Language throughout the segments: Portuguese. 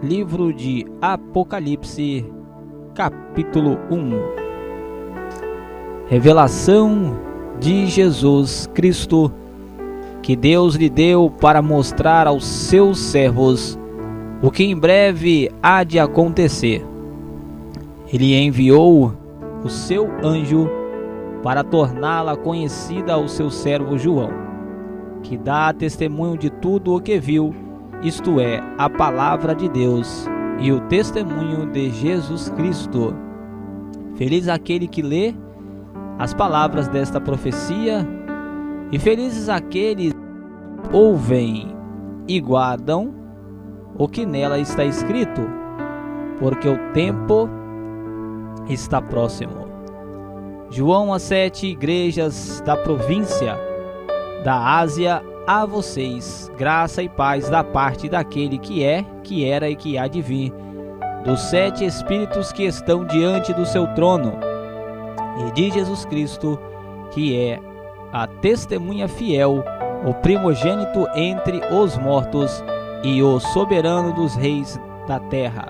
Livro de Apocalipse, capítulo 1. Revelação de Jesus Cristo, que Deus lhe deu para mostrar aos seus servos o que em breve há de acontecer. Ele enviou o seu anjo para torná-la conhecida ao seu servo João, que dá testemunho de tudo o que viu, isto é, a palavra de Deus e o testemunho de Jesus Cristo. Feliz aquele que lê as palavras desta profecia, e felizes aqueles que ouvem e guardam o que nela está escrito, porque o tempo está próximo. João às 7 igrejas da província da Ásia, a vocês, graça e paz da parte daquele que é, que era e que há de vir, dos 7 Espíritos que estão diante do seu trono, e de Jesus Cristo, que é a testemunha fiel, o primogênito entre os mortos e o soberano dos reis da terra.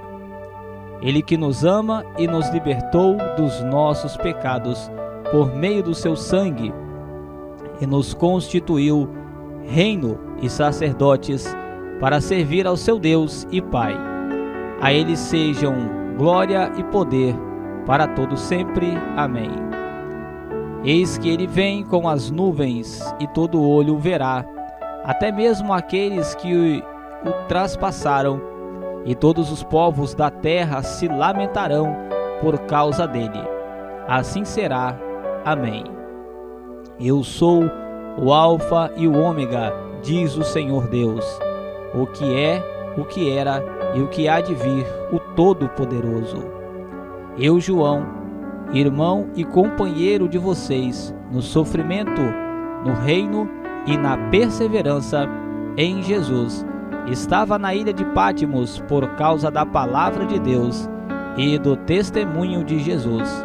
Ele que nos ama e nos libertou dos nossos pecados por meio do seu sangue, e nos constituiu reino e sacerdotes para servir ao seu Deus e Pai. A ele sejam glória e poder para todo sempre. Amém. Eis que ele vem com as nuvens, e todo olho o verá, até mesmo aqueles que o traspassaram, e todos os povos da terra se lamentarão por causa dele. Assim será. Amém. Eu sou o Alfa e o Ômega, diz o Senhor Deus, o que é, o que era e o que há de vir, o Todo-Poderoso. Eu, João, irmão e companheiro de vocês, no sofrimento, no reino e na perseverança em Jesus, estava na ilha de Patmos por causa da palavra de Deus e do testemunho de Jesus.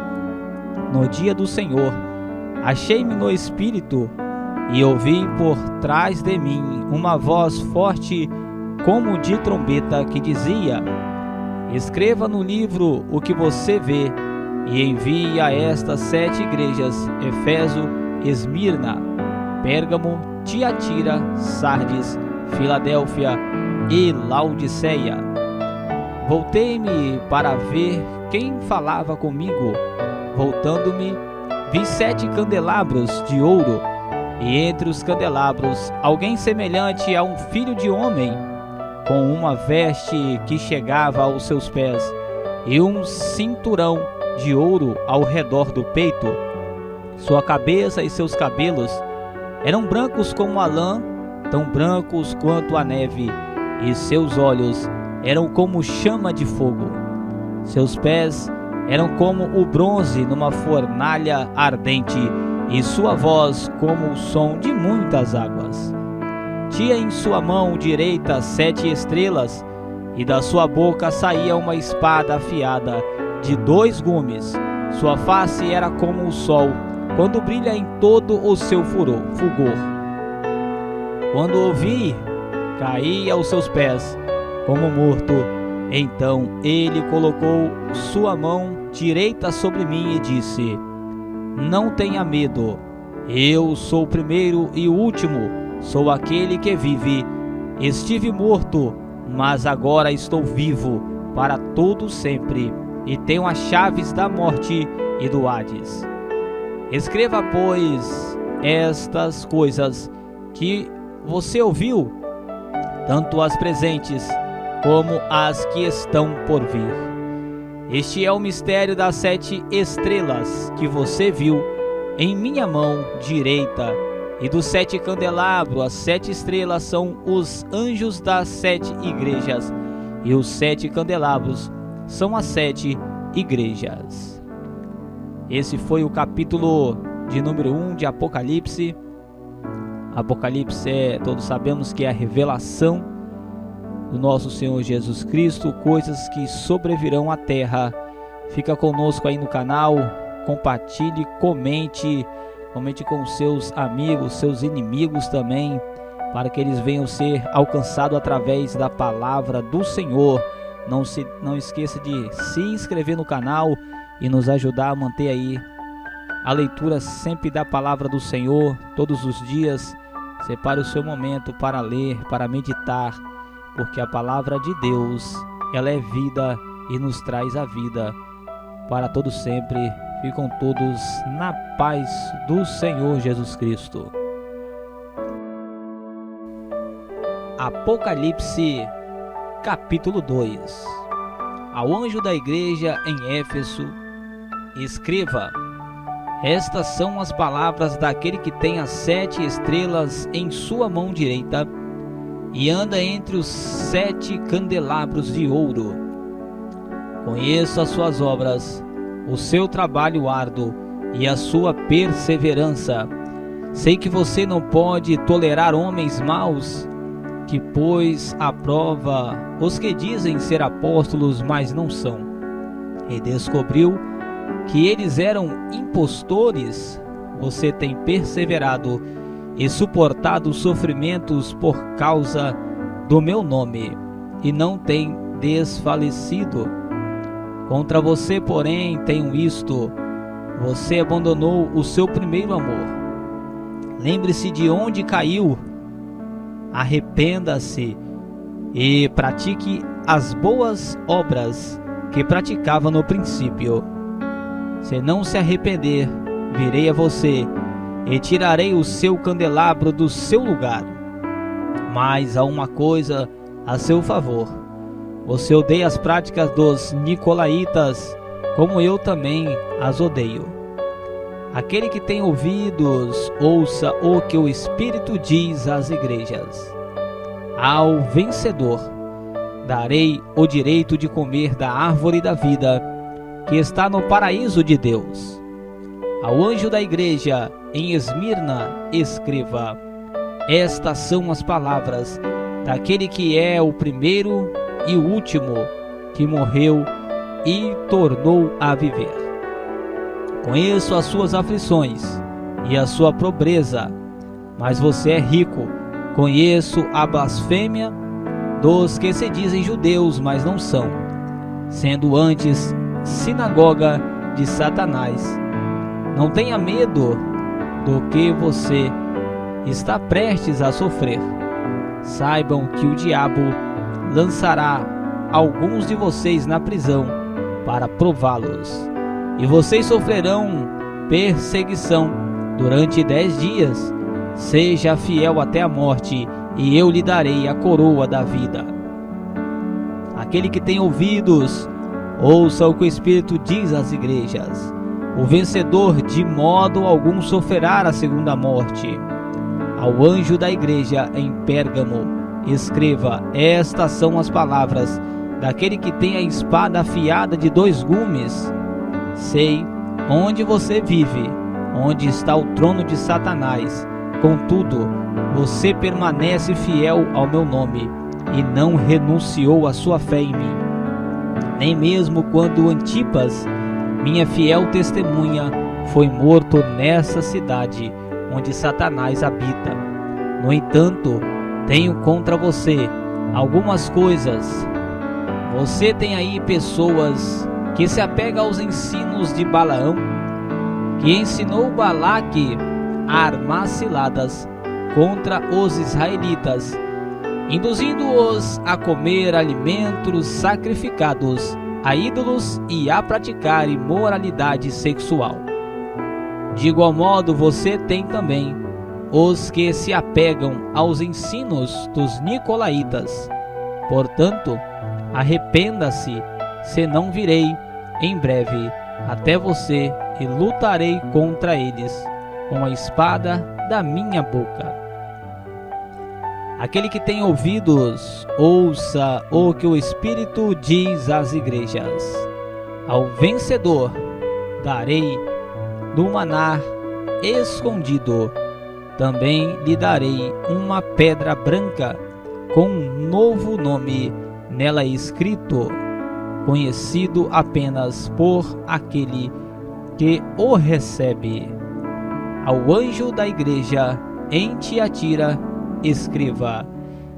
No dia do Senhor, achei-me no Espírito e ouvi por trás de mim uma voz forte como de trombeta que dizia: escreva no livro o que você vê e envie a estas 7 igrejas: Éfeso, Esmirna, Pérgamo, Tiatira, Sardes, Filadélfia e Laodiceia. Voltei-me para ver quem falava comigo. Voltando-me, vi 7 candelabros de ouro, e entre os candelabros alguém semelhante a um filho de homem, com uma veste que chegava aos seus pés, e um cinturão de ouro ao redor do peito. Sua cabeça e seus cabelos eram brancos como a lã, tão brancos quanto a neve, e seus olhos eram como chama de fogo. Seus pés eram como o bronze numa fornalha ardente, e sua voz como o som de muitas águas. Tinha em sua mão direita 7 estrelas, e da sua boca saía uma espada afiada de 2 gumes. Sua face era como o sol, quando brilha em todo o seu fulgor. Quando o vi, caí aos seus pés, como morto. Então ele colocou sua mão direita sobre mim e disse: não tenha medo, eu sou o primeiro e o último, sou aquele que vive. Estive morto, mas agora estou vivo para todo sempre, e tenho as chaves da morte e do Hades. Escreva, pois, estas coisas que você ouviu, tanto as presentes como as que estão por vir. Este é o mistério das 7 estrelas que você viu em minha mão direita, e dos 7 candelabros. As 7 estrelas são os anjos das 7 igrejas, e os 7 candelabros são as 7 igrejas. Esse foi o capítulo de número 1 de Apocalipse. Apocalipse todos sabemos que é a revelação do nosso Senhor Jesus Cristo, coisas que sobrevirão à terra. Fica conosco aí no canal, compartilhe, comente com seus amigos, seus inimigos também, para que eles venham ser alcançados através da palavra do Senhor. Não esqueça de se inscrever no canal e nos ajudar a manter aí a leitura sempre da palavra do Senhor todos os dias. Separe o seu momento para ler, para meditar, porque a palavra de Deus, ela é vida e nos traz a vida para todos sempre. Ficam todos na paz do Senhor Jesus Cristo. Apocalipse, capítulo 2. Ao anjo da igreja em Éfeso, escreva: estas são as palavras daquele que tem as 7 estrelas em sua mão direita e anda entre os 7 candelabros de ouro. Conheço as suas obras, o seu trabalho árduo e a sua perseverança. Sei que você não pode tolerar homens maus, que pôs à prova os que dizem ser apóstolos, mas não são, e descobriu que eles eram impostores. Você tem perseverado e suportado sofrimentos por causa do meu nome, e não tem desfalecido. Contra você, porém, tenho isto: você abandonou o seu primeiro amor. Lembre-se de onde caiu, arrependa-se e pratique as boas obras que praticava no princípio. Se não se arrepender, virei a você e tirarei o seu candelabro do seu lugar. Mas há uma coisa a seu favor: você odeia as práticas dos nicolaítas, como eu também as odeio. Aquele que tem ouvidos, ouça o que o Espírito diz às igrejas. Ao vencedor darei o direito de comer da árvore da vida, que está no paraíso de Deus. Ao anjo da igreja em Esmirna, escreva: estas são as palavras daquele que é o primeiro e o último, que morreu e tornou a viver. Conheço as suas aflições e a sua pobreza, mas você é rico. Conheço a blasfêmia dos que se dizem judeus, mas não são, sendo antes sinagoga de Satanás. Não tenha medo do que você está prestes a sofrer. Saibam que o diabo lançará alguns de vocês na prisão para prová-los, e vocês sofrerão perseguição durante 10 dias. Seja fiel até a morte, e eu lhe darei a coroa da vida. Aquele que tem ouvidos, ouça o que o Espírito diz às igrejas. O vencedor de modo algum sofrerá a segunda morte. Ao anjo da igreja em Pérgamo, escreva: estas são as palavras daquele que tem a espada afiada de 2 gumes. Sei onde você vive, onde está o trono de Satanás. Contudo, você permanece fiel ao meu nome e não renunciou à sua fé em mim. Nem mesmo quando Antipas, minha fiel testemunha, foi morto nessa cidade onde Satanás habita. No entanto, tenho contra você algumas coisas. Você tem aí pessoas que se apegam aos ensinos de Balaão, que ensinou Balaque a armar ciladas contra os israelitas, induzindo-os a comer alimentos sacrificados a ídolos e a praticar imoralidade sexual. De igual modo, você tem também os que se apegam aos ensinos dos nicolaítas. Portanto, arrependa-se, senão virei em breve até você e lutarei contra eles com a espada da minha boca. Aquele que tem ouvidos, ouça o que o Espírito diz às igrejas. Ao vencedor darei do maná escondido. Também lhe darei uma pedra branca com um novo nome nela escrito, conhecido apenas por aquele que o recebe. Ao anjo da igreja em Tiatira, escreva: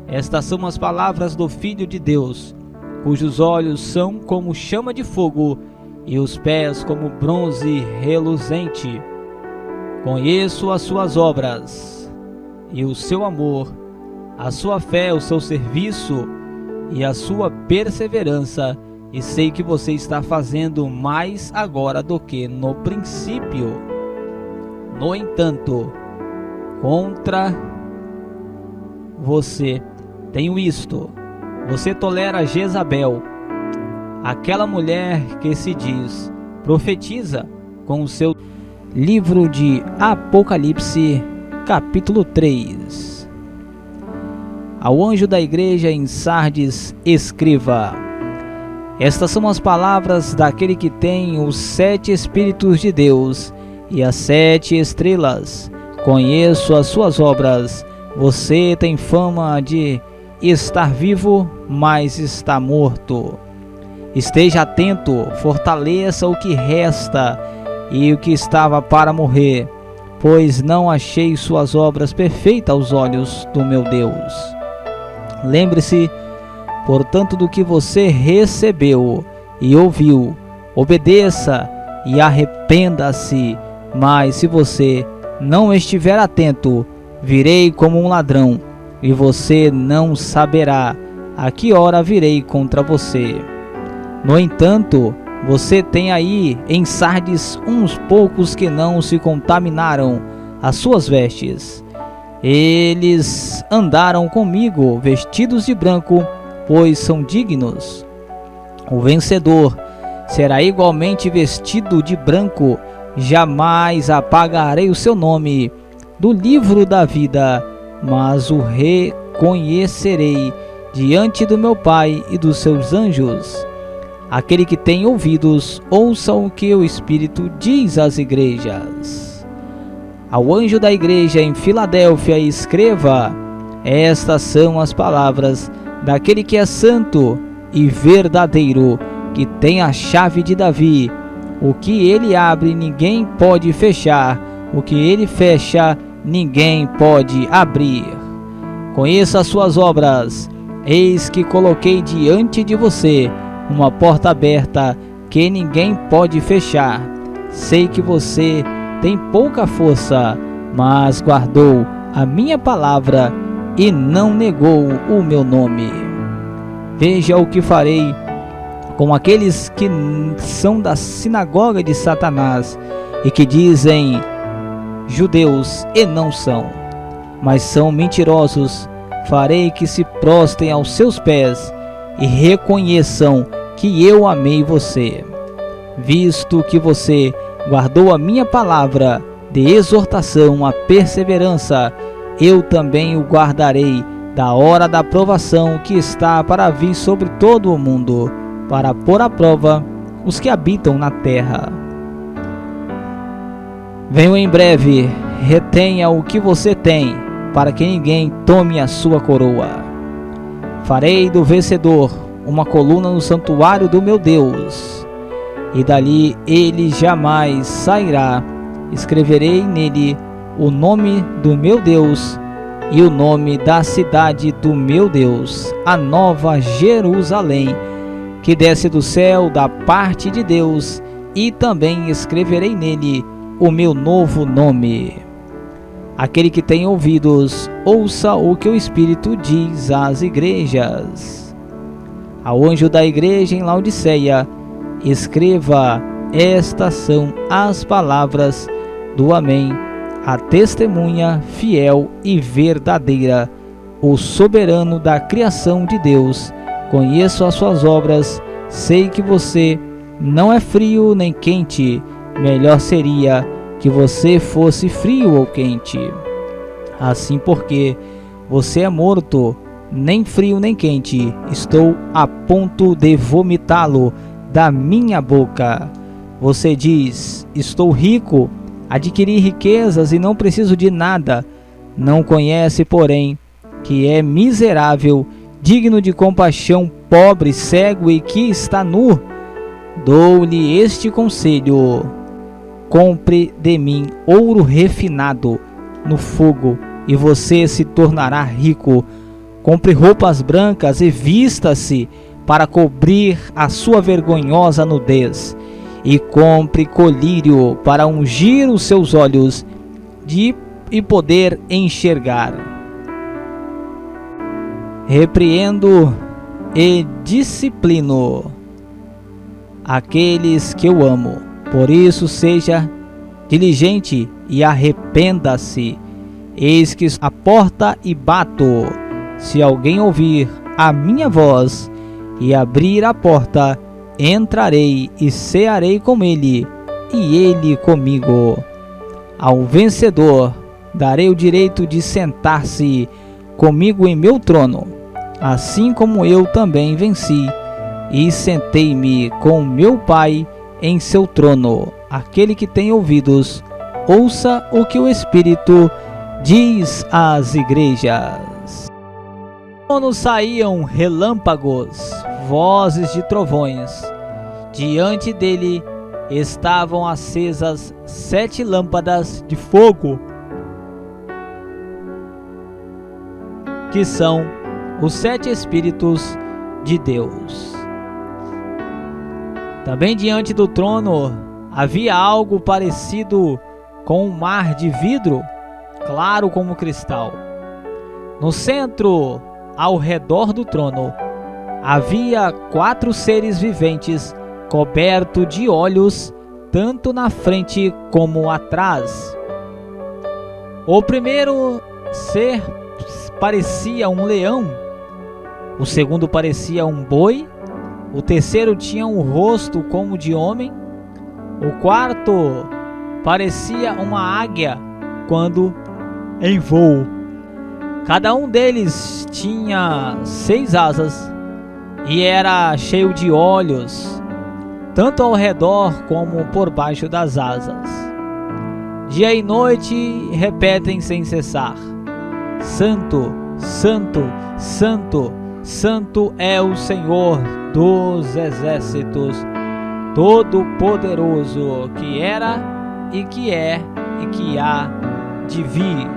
estas são as palavras do Filho de Deus, cujos olhos são como chama de fogo e os pés como bronze reluzente. Conheço as suas obras e o seu amor, a sua fé, o seu serviço e a sua perseverança, e sei que você está fazendo mais agora do que no princípio. No entanto, contra você tenho isto: você tolera Jezabel, aquela mulher que se diz profetiza, com o seu livro de Apocalipse, capítulo 3. Ao anjo da igreja em Sardes escreva: estas são as palavras daquele que tem os 7 Espíritos de Deus e as 7 estrelas. Conheço as suas obras. Você tem fama de estar vivo, mas está morto. Esteja atento, fortaleça o que resta e o que estava para morrer, pois não achei suas obras perfeitas aos olhos do meu Deus. Lembre-se, portanto, do que você recebeu e ouviu, obedeça e arrependa-se. Mas se você não estiver atento, virei como um ladrão, e você não saberá a que hora virei contra você. No entanto, você tem aí em Sardes uns poucos que não se contaminaram as suas vestes. Eles andaram comigo vestidos de branco, pois são dignos. O vencedor será igualmente vestido de branco. Jamais apagarei o seu nome do livro da vida, mas o reconhecerei diante do meu Pai e dos seus anjos. Aquele que tem ouvidos, ouça o que o Espírito diz às igrejas. Ao anjo da igreja em Filadélfia escreva: estas são as palavras daquele que é santo e verdadeiro, que tem a chave de Davi. O que ele abre, ninguém pode fechar. O que ele fecha, ninguém pode abrir. Conheça as suas obras. Eis que coloquei diante de você uma porta aberta que ninguém pode fechar. Sei que você tem pouca força, mas guardou a minha palavra e não negou o meu nome. Veja o que farei com aqueles que são da sinagoga de Satanás e que dizem judeus e não são, mas são mentirosos. Farei que se prostrem aos seus pés e reconheçam que eu amei você. Visto que você guardou a minha palavra de exortação, a perseverança, eu também o guardarei da hora da provação que está para vir sobre todo o mundo, para pôr à prova os que habitam na terra. Venho em breve, retenha o que você tem, para que ninguém tome a sua coroa. Farei do vencedor uma coluna no santuário do meu Deus, e dali ele jamais sairá. Escreverei nele o nome do meu Deus e o nome da cidade do meu Deus, a nova Jerusalém, que desce do céu da parte de Deus, e também escreverei nele o meu novo nome. Aquele que tem ouvidos, ouça o que o Espírito diz às igrejas. Ao anjo da igreja em Laodiceia, escreva: estas são as palavras do Amém, a testemunha fiel e verdadeira, o soberano da criação de Deus. Conheço as suas obras, sei que você não é frio nem quente. Melhor seria que você fosse frio ou quente. Assim, porque você é morto, nem frio nem quente, estou a ponto de vomitá-lo da minha boca. Você diz: estou rico, adquiri riquezas e não preciso de nada. Não conhece, porém, que é miserável, digno de compaixão, pobre, cego e que está nu. Dou-lhe este conselho: compre de mim ouro refinado no fogo, e você se tornará rico. Compre roupas brancas e vista-se, para cobrir a sua vergonhosa nudez, e compre colírio para ungir os seus olhos e poder enxergar. Repreendo e disciplino aqueles que eu amo. Por isso seja diligente e arrependa-se. Eis que a porta e bato. Se alguém ouvir a minha voz e abrir a porta, entrarei e cearei com ele, e ele comigo. Ao vencedor darei o direito de sentar-se comigo em meu trono, assim como eu também venci e sentei-me com meu Pai em seu trono. Aquele que tem ouvidos, ouça o que o Espírito diz às igrejas. Quando saíam relâmpagos, vozes de trovões, diante dele estavam acesas 7 lâmpadas de fogo, que são os 7 Espíritos de Deus. Também diante do trono havia algo parecido com um mar de vidro, claro como cristal. No centro, ao redor do trono, havia 4 seres viventes cobertos de olhos, tanto na frente como atrás. O primeiro ser parecia um leão, o segundo parecia um boi, o terceiro tinha um rosto como de homem, o quarto parecia uma águia quando em voo. Cada um deles tinha 6 asas e era cheio de olhos, tanto ao redor como por baixo das asas. Dia e noite repetem sem cessar: Santo, Santo, Santo, Santo é o Senhor dos exércitos, Todo-Poderoso, que era e que é e que há de vir.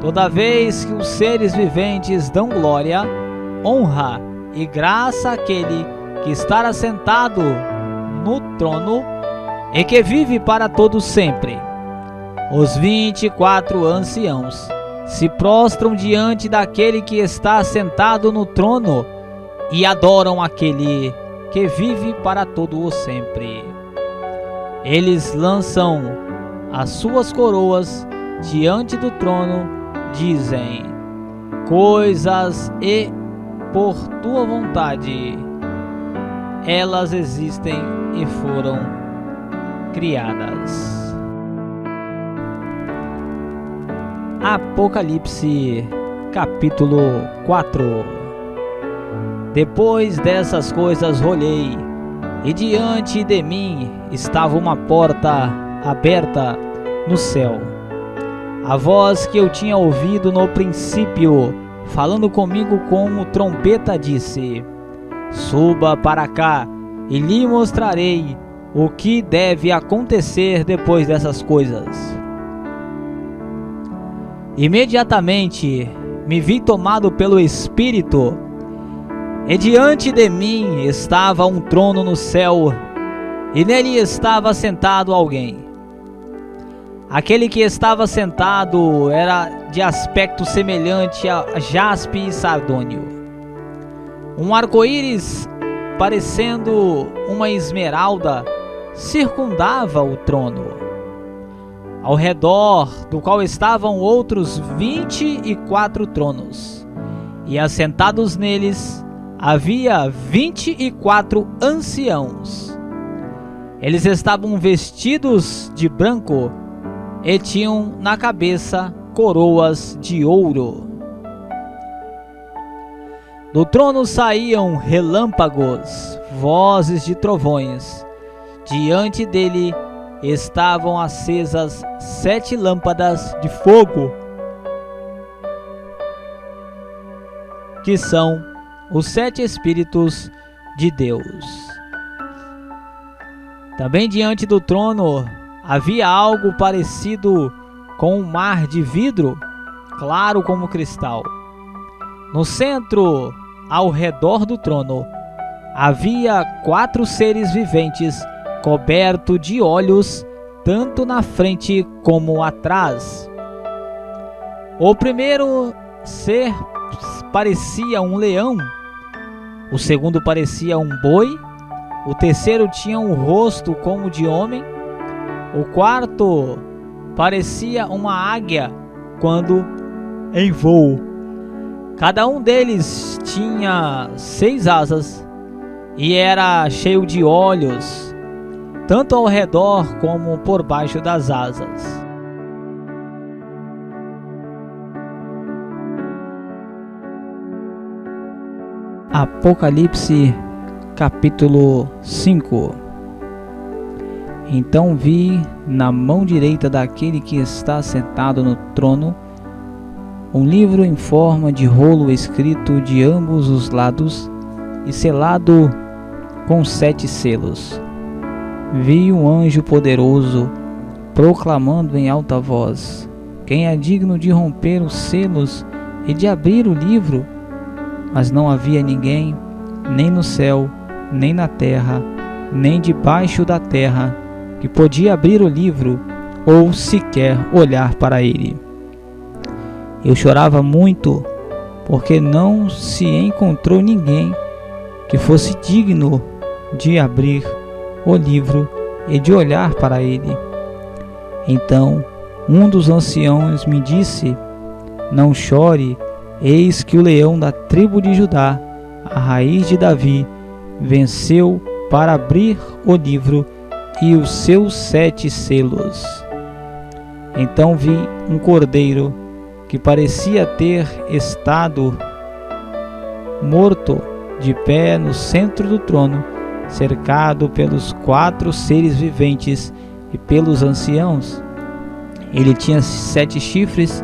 Toda vez que os seres viventes dão glória, honra e graça àquele que está assentado no trono e que vive para todo sempre, os 24 anciãos se prostram diante daquele que está sentado no trono e adoram aquele que vive para todo o sempre. Eles lançam as suas coroas diante do trono, dizem: coisas e por tua vontade elas existem e foram criadas. Apocalipse capítulo 4. Depois dessas coisas olhei, e diante de mim estava uma porta aberta no céu. A voz que eu tinha ouvido no princípio, falando comigo como trombeta, disse: suba para cá e lhe mostrarei o que deve acontecer depois dessas coisas. Imediatamente me vi tomado pelo Espírito, e diante de mim estava um trono no céu, e nele estava sentado alguém. Aquele que estava sentado era de aspecto semelhante a jaspe e sardônio. Um arco-íris, parecendo uma esmeralda, circundava o trono, ao redor do qual estavam outros 24 tronos, e assentados neles havia 24 anciãos. Eles estavam vestidos de branco e tinham na cabeça coroas de ouro. Do trono saíam relâmpagos, vozes de trovões. Diante dele estavam acesas 7 lâmpadas de fogo, que são os 7 Espíritos de Deus. Também diante do trono havia algo parecido com um mar de vidro, claro como cristal. No centro, ao redor do trono havia 4 seres viventes cobertos de olhos, tanto na frente como atrás. O primeiro ser parecia um leão, o segundo parecia um boi, o terceiro tinha um rosto como de homem, o quarto parecia uma águia quando em voo. Cada um deles tinha 6 asas e era cheio de olhos, tanto ao redor como por baixo das asas. Apocalipse capítulo 5. Então vi na mão direita daquele que está sentado no trono um livro em forma de rolo escrito de ambos os lados e selado com 7 selos. Vi um anjo poderoso proclamando em alta voz: quem é digno de romper os selos e de abrir o livro? Mas não havia ninguém, nem no céu, nem na terra, nem debaixo da terra, que podia abrir o livro ou sequer olhar para ele. Eu chorava muito, porque não se encontrou ninguém que fosse digno de abrir o livro e de olhar para ele. Então um dos anciãos me disse: não chore, eis que o leão da tribo de Judá, a raiz de Davi, venceu para abrir o livro e os seus 7 selos. Então vi um cordeiro que parecia ter estado morto, de pé no centro do trono, cercado pelos 4 seres viventes e pelos anciãos. Ele tinha 7 chifres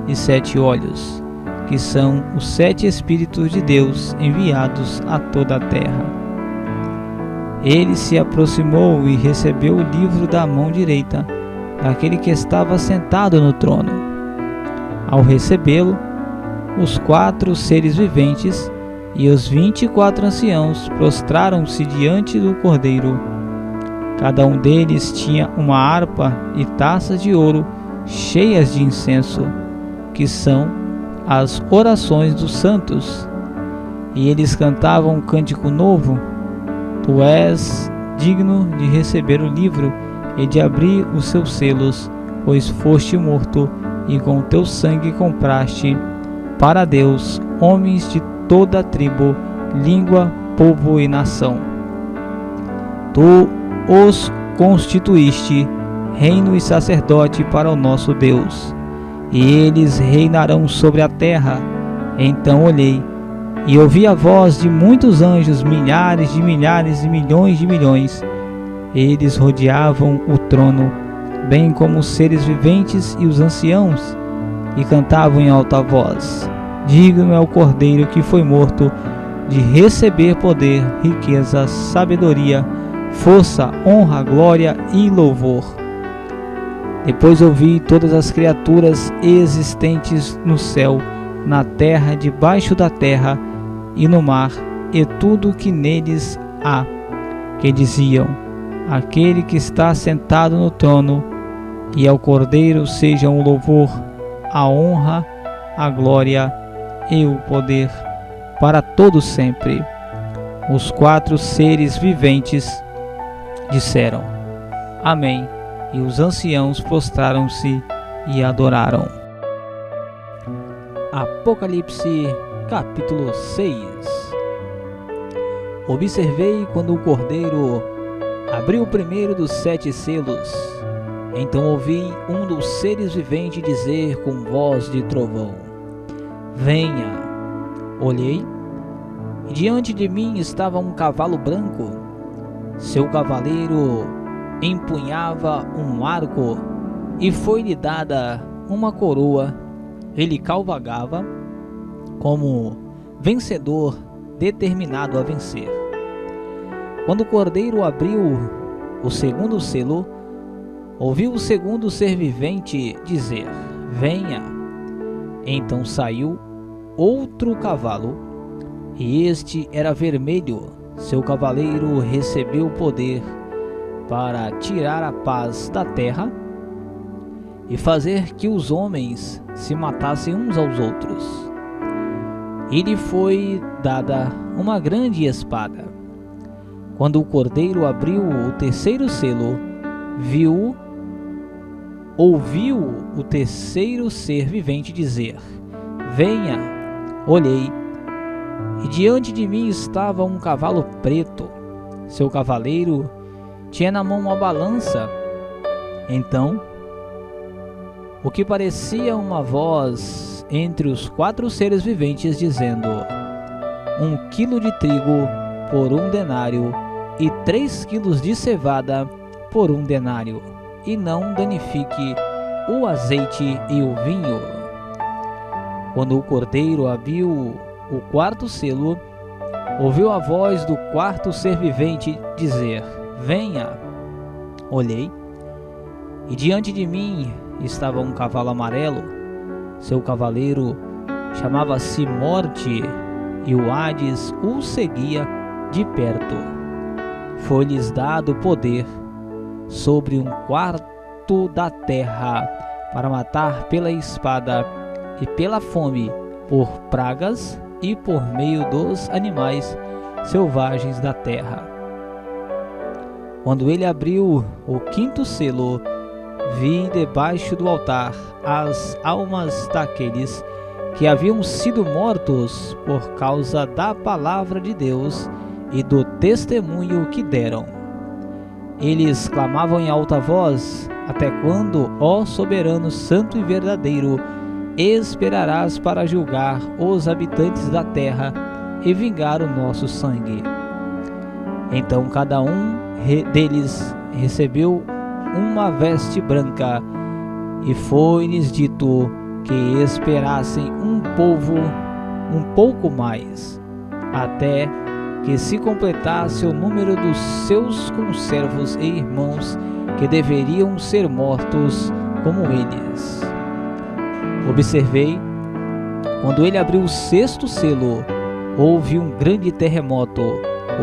e 7 olhos, que são os 7 Espíritos de Deus enviados a toda a terra. Ele se aproximou e recebeu o livro da mão direita daquele que estava sentado no trono. Ao recebê-lo, os 4 seres viventes e os 24 anciãos prostraram-se diante do Cordeiro. Cada um deles tinha uma harpa e taças de ouro cheias de incenso, que são as orações dos santos. E eles cantavam um cântico novo: tu és digno de receber o livro e de abrir os seus selos, pois foste morto e com teu sangue compraste para Deus homens de toda tribo, língua, povo e nação. Tu os constituíste reino e sacerdote para o nosso Deus, e eles reinarão sobre a terra. Então olhei e ouvi a voz de muitos anjos, milhares de milhares e milhões de milhões. Eles rodeavam o trono, bem como os seres viventes e os anciãos, e cantavam em alta voz: digno é o Cordeiro que foi morto de receber poder, riqueza, sabedoria, força, honra, glória e louvor. Depois ouvi todas as criaturas existentes no céu, na terra, debaixo da terra e no mar, e tudo o que neles há, que diziam: aquele que está sentado no trono e ao Cordeiro sejam o louvor, a honra, a glória e o poder para todos sempre. Os 4 seres viventes disseram: amém, e os anciãos prostraram-se e adoraram. Apocalipse capítulo 6. Observei quando o Cordeiro abriu o primeiro dos 7 selos. Então ouvi um dos seres viventes dizer com voz de trovão: venha. Olhei, e diante de mim estava um cavalo branco. Seu cavaleiro empunhava um arco e foi-lhe dada uma coroa. Ele cavalgava como vencedor, determinado a vencer. Quando o Cordeiro abriu o segundo selo, ouviu o segundo ser vivente dizer: venha. Então saiu outro cavalo, e este era vermelho. Seu cavaleiro recebeu o poder para tirar a paz da terra e fazer que os homens se matassem uns aos outros. E lhe foi dada uma grande espada. Quando o cordeiro abriu o terceiro selo, ouviu o terceiro ser vivente dizer: Venha. Olhei, e diante de mim estava um cavalo preto. Seu cavaleiro tinha na mão uma balança. Então, o que parecia uma voz entre os 4 seres viventes dizendo: 1 quilo de trigo por 1 denário e 3 quilos de cevada por 1 denário, e não danifique o azeite e o vinho. Quando o cordeiro abriu o 4º selo, ouviu a voz do 4º ser vivente dizer: Venha. Olhei, e diante de mim estava um cavalo amarelo. Seu cavaleiro chamava-se Morte, e o Hades o seguia de perto. Foi-lhes dado poder sobre 1/4 da terra para matar pela espada e pela fome, por pragas e por meio dos animais selvagens da terra. Quando ele abriu o 5º selo, vi debaixo do altar as almas daqueles que haviam sido mortos por causa da palavra de Deus e do testemunho que deram. Eles clamavam em alta voz: Até quando, ó soberano, santo e verdadeiro, esperarás para julgar os habitantes da terra e vingar o nosso sangue? Então cada um deles recebeu uma veste branca, e foi-lhes dito que esperassem um pouco mais, até que se completasse o número dos seus conservos e irmãos que deveriam ser mortos como eles. Observei, quando ele abriu o 6º selo, houve um grande terremoto.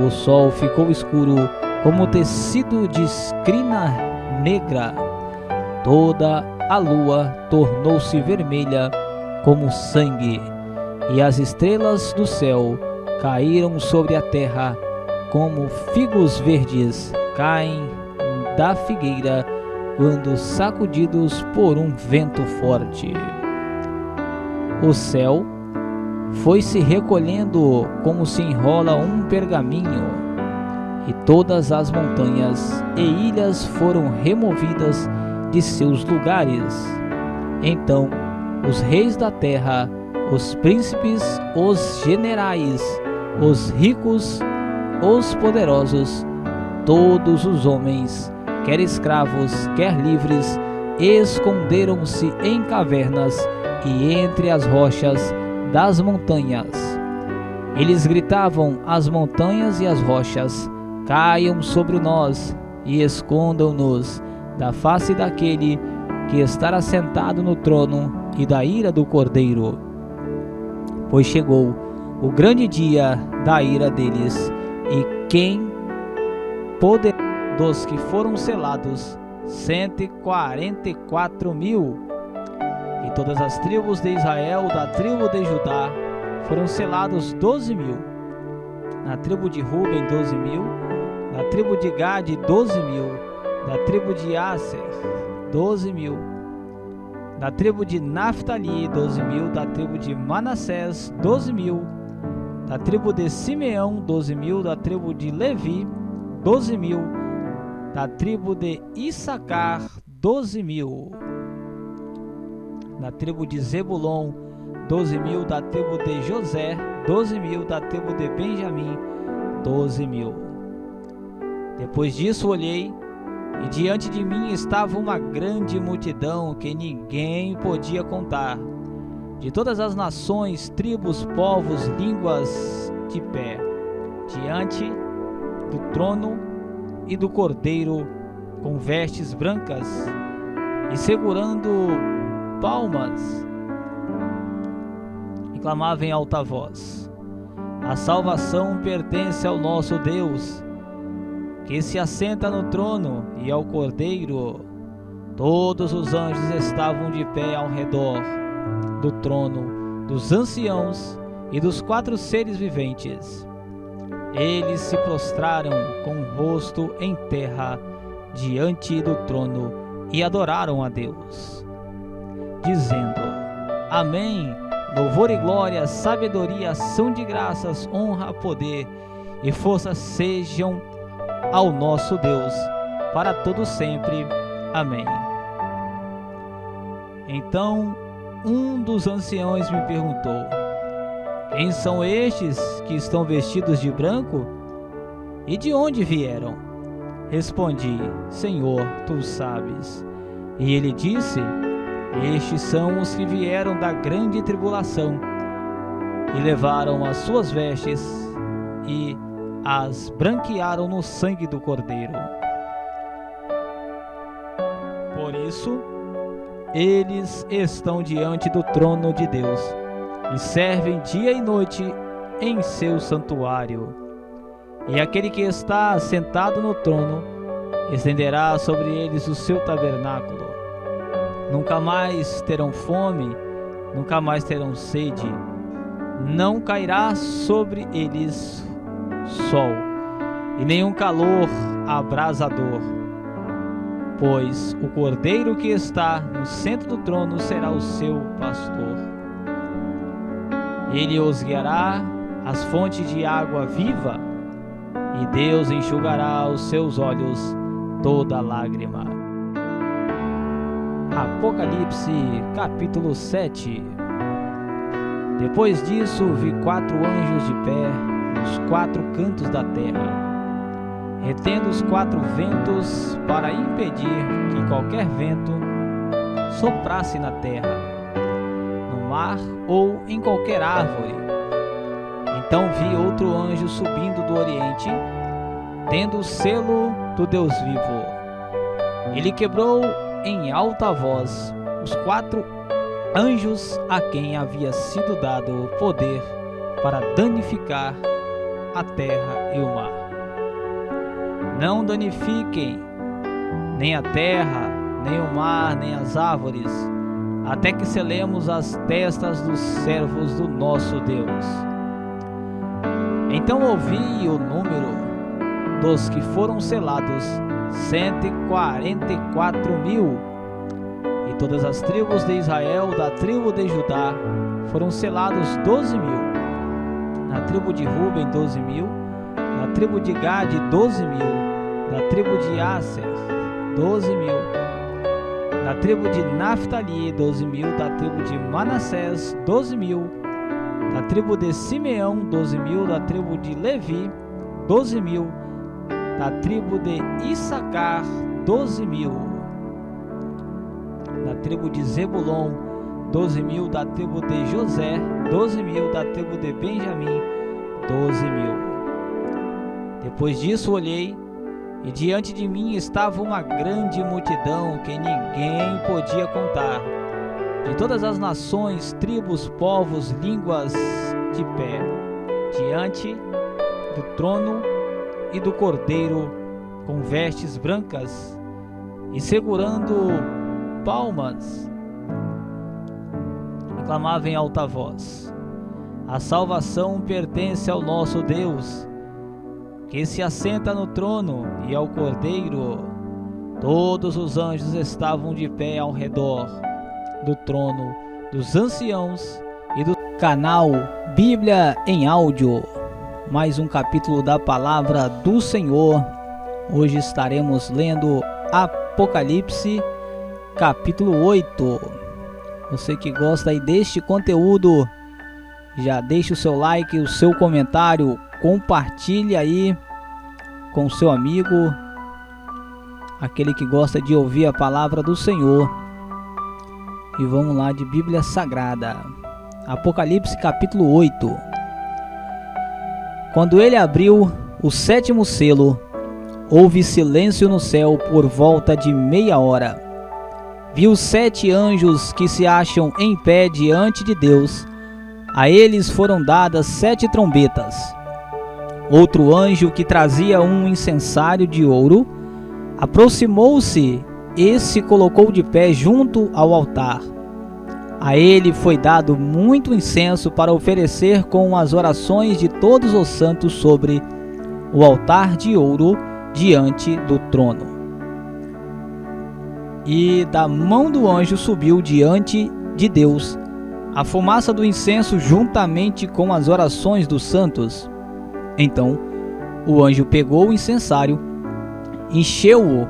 O sol ficou escuro como tecido de crina negra. Toda a lua tornou-se vermelha como sangue, e as estrelas do céu caíram sobre a terra como figos verdes caem da figueira quando sacudidos por um vento forte. O céu foi se recolhendo como se enrola um pergaminho, e todas as montanhas e ilhas foram removidas de seus lugares. Então os reis da terra, os príncipes, os generais, os ricos, os poderosos, todos os homens, quer escravos, quer livres, esconderam-se em cavernas e entre as rochas das montanhas. Eles gritavam às montanhas e às rochas: Caiam sobre nós e escondam-nos da face daquele que está assentado no trono e da ira do Cordeiro. Pois chegou o grande dia da ira deles, e quem poderá dos que foram selados 144.000. E todas as tribos de Israel, da tribo de Judá, foram selados 12.000. Na tribo de Ruben, 12.000. Na tribo de Gade, 12.000. Da tribo de Aser, 12.000. Da tribo de Naftali, 12.000. Da tribo de Manassés, 12.000. Da tribo de Simeão, 12.000. Da tribo de Levi, 12.000. Da tribo de Issacar, 12.000. Da tribo de Zebulon, 12.000. Da tribo de José, 12.000. Da tribo de Benjamim, 12.000. Depois disso olhei, e diante de mim estava uma grande multidão que ninguém podia contar, de todas as nações, tribos, povos, línguas, de pé, diante do trono e do Cordeiro, com vestes brancas e segurando palmas, e clamavam em alta voz: A salvação pertence ao nosso Deus, que se assenta no trono, e ao Cordeiro. Todos os anjos estavam de pé ao redor do trono, dos anciãos e dos 4 seres viventes. Eles se prostraram com o rosto em terra diante do trono e adoraram a Deus, dizendo: Amém. Louvor e glória, sabedoria, ação de graças, honra, poder e força sejam ao nosso Deus, para todo sempre. Amém. Então um dos anciãos me perguntou: Quem são estes que estão vestidos de branco? E de onde vieram? Respondi: Senhor, tu sabes. E ele disse: Estes são os que vieram da grande tribulação e levaram as suas vestes e as branquearam no sangue do Cordeiro. Por isso, eles estão diante do trono de Deus e servem dia e noite em seu santuário. E aquele que está sentado no trono estenderá sobre eles o seu tabernáculo. Nunca mais terão fome, nunca mais terão sede. Não cairá sobre eles sol, e nenhum calor abrasador, pois o Cordeiro que está no centro do trono será o seu pastor. Ele os guiará às fontes de água viva, e Deus enxugará aos seus olhos toda lágrima. Apocalipse capítulo 7. Depois disso vi 4 anjos de pé nos 4 cantos da terra, retendo os 4 ventos para impedir que qualquer vento soprasse na terra, no mar ou em qualquer árvore. Então vi outro anjo subindo do oriente, tendo o selo do Deus vivo. Ele quebrou em alta voz os 4 anjos a quem havia sido dado o poder para danificar a terra e o mar. Não danifiquem nem a terra, nem o mar, nem as árvores, até que selemos as testas dos servos do nosso Deus. Então ouvi o número dos que foram selados, 144.000, e todas as tribos de Israel, da tribo de Judá, foram selados 12.000, na tribo de Ruben 12.000, na tribo de Gade 12.000, na tribo de Aser 12.000, na tribo de Naftali 12.000, da tribo de Manassés 12.000, da tribo de Simeão 12.000, da tribo de Levi 12.000, da tribo de Issacar 12.000, da tribo de Zebulon 12.000, da tribo de José 12.000, da tribo de Benjamim 12.000. Depois disso olhei, e diante de mim estava uma grande multidão que ninguém podia contar, de todas as nações, tribos, povos, línguas, de pé, diante do trono e do Cordeiro, com vestes brancas e segurando palmas, e clamavam em alta voz: A salvação pertence ao nosso Deus, que se assenta no trono, e ao Cordeiro. Todos os anjos estavam de pé ao redor do trono, dos anciãos e do canal Bíblia em Áudio. Mais um capítulo da Palavra do Senhor. Hoje estaremos lendo Apocalipse capítulo 8. Você que gosta aí deste conteúdo, já deixa o seu like, o seu comentário, compartilhe aí com seu amigo, aquele que gosta de ouvir a palavra do Senhor. E vamos lá de Bíblia Sagrada. Apocalipse capítulo 8. Quando ele abriu o 7º selo, houve silêncio no céu por volta de meia hora. Vi os 7 anjos que se acham em pé diante de Deus, A eles foram dadas 7 trombetas. Outro anjo que trazia um incensário de ouro aproximou-se e se colocou de pé junto ao altar. A ele foi dado muito incenso para oferecer com as orações de todos os santos sobre o altar de ouro diante do trono. E da mão do anjo subiu diante de Deus a fumaça do incenso juntamente com as orações dos santos. Então o anjo pegou o incensário, encheu-o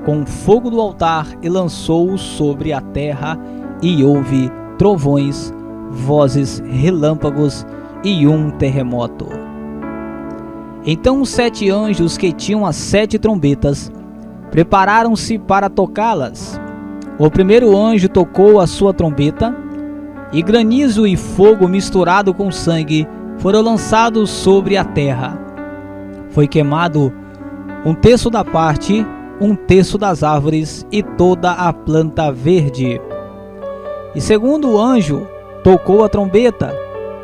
com o fogo do altar e lançou-o sobre a terra, e houve trovões, vozes, relâmpagos e um terremoto. Então os 7 anjos que tinham as 7 trombetas prepararam-se para tocá-las. O primeiro anjo tocou a sua trombeta, e granizo e fogo misturado com sangue foram lançados sobre a terra. Foi queimado 1/3 da parte, 1/3 das árvores e toda a planta verde. E segundo anjo tocou a trombeta,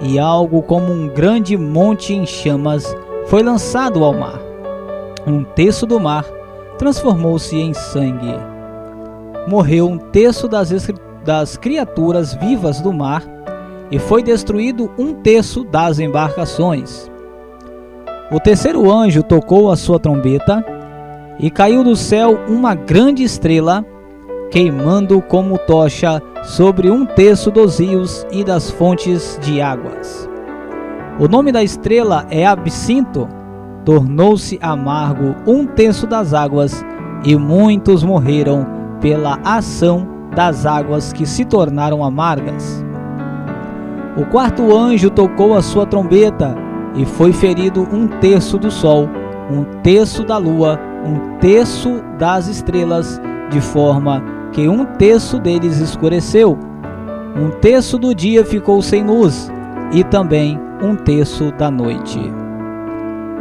e algo como um grande monte em chamas foi lançado ao mar. 1/3 do mar transformou-se em sangue. Morreu 1/3 das criaturas vivas do mar, e foi destruído 1/3 das embarcações. O terceiro anjo tocou a sua trombeta, e caiu do céu uma grande estrela, queimando como tocha sobre 1/3 dos rios e das fontes de águas. O nome da estrela é Absinto. Tornou-se amargo 1/3 das águas, e muitos morreram pela ação das águas que se tornaram amargas. O quarto anjo tocou a sua trombeta, e foi ferido 1/3 do sol, 1/3 da lua, 1/3 das estrelas, de forma que 1/3 deles escureceu. 1/3 do dia ficou sem luz, e também 1/3 da noite.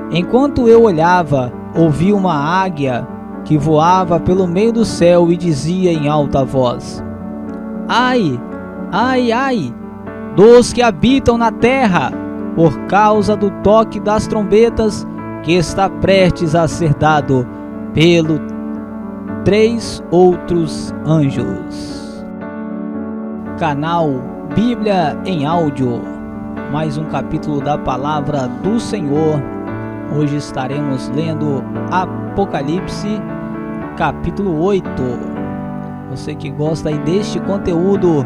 Enquanto eu olhava, ouvi uma águia que voava pelo meio do céu e dizia em alta voz: Ai, ai, ai, dos que habitam na terra, por causa do toque das trombetas que está prestes a ser dado pelo 3 outros anjos. Canal Bíblia em Áudio, mais um capítulo da Palavra do Senhor. Hoje estaremos lendo Apocalipse, capítulo 8. Você que gosta aí deste conteúdo,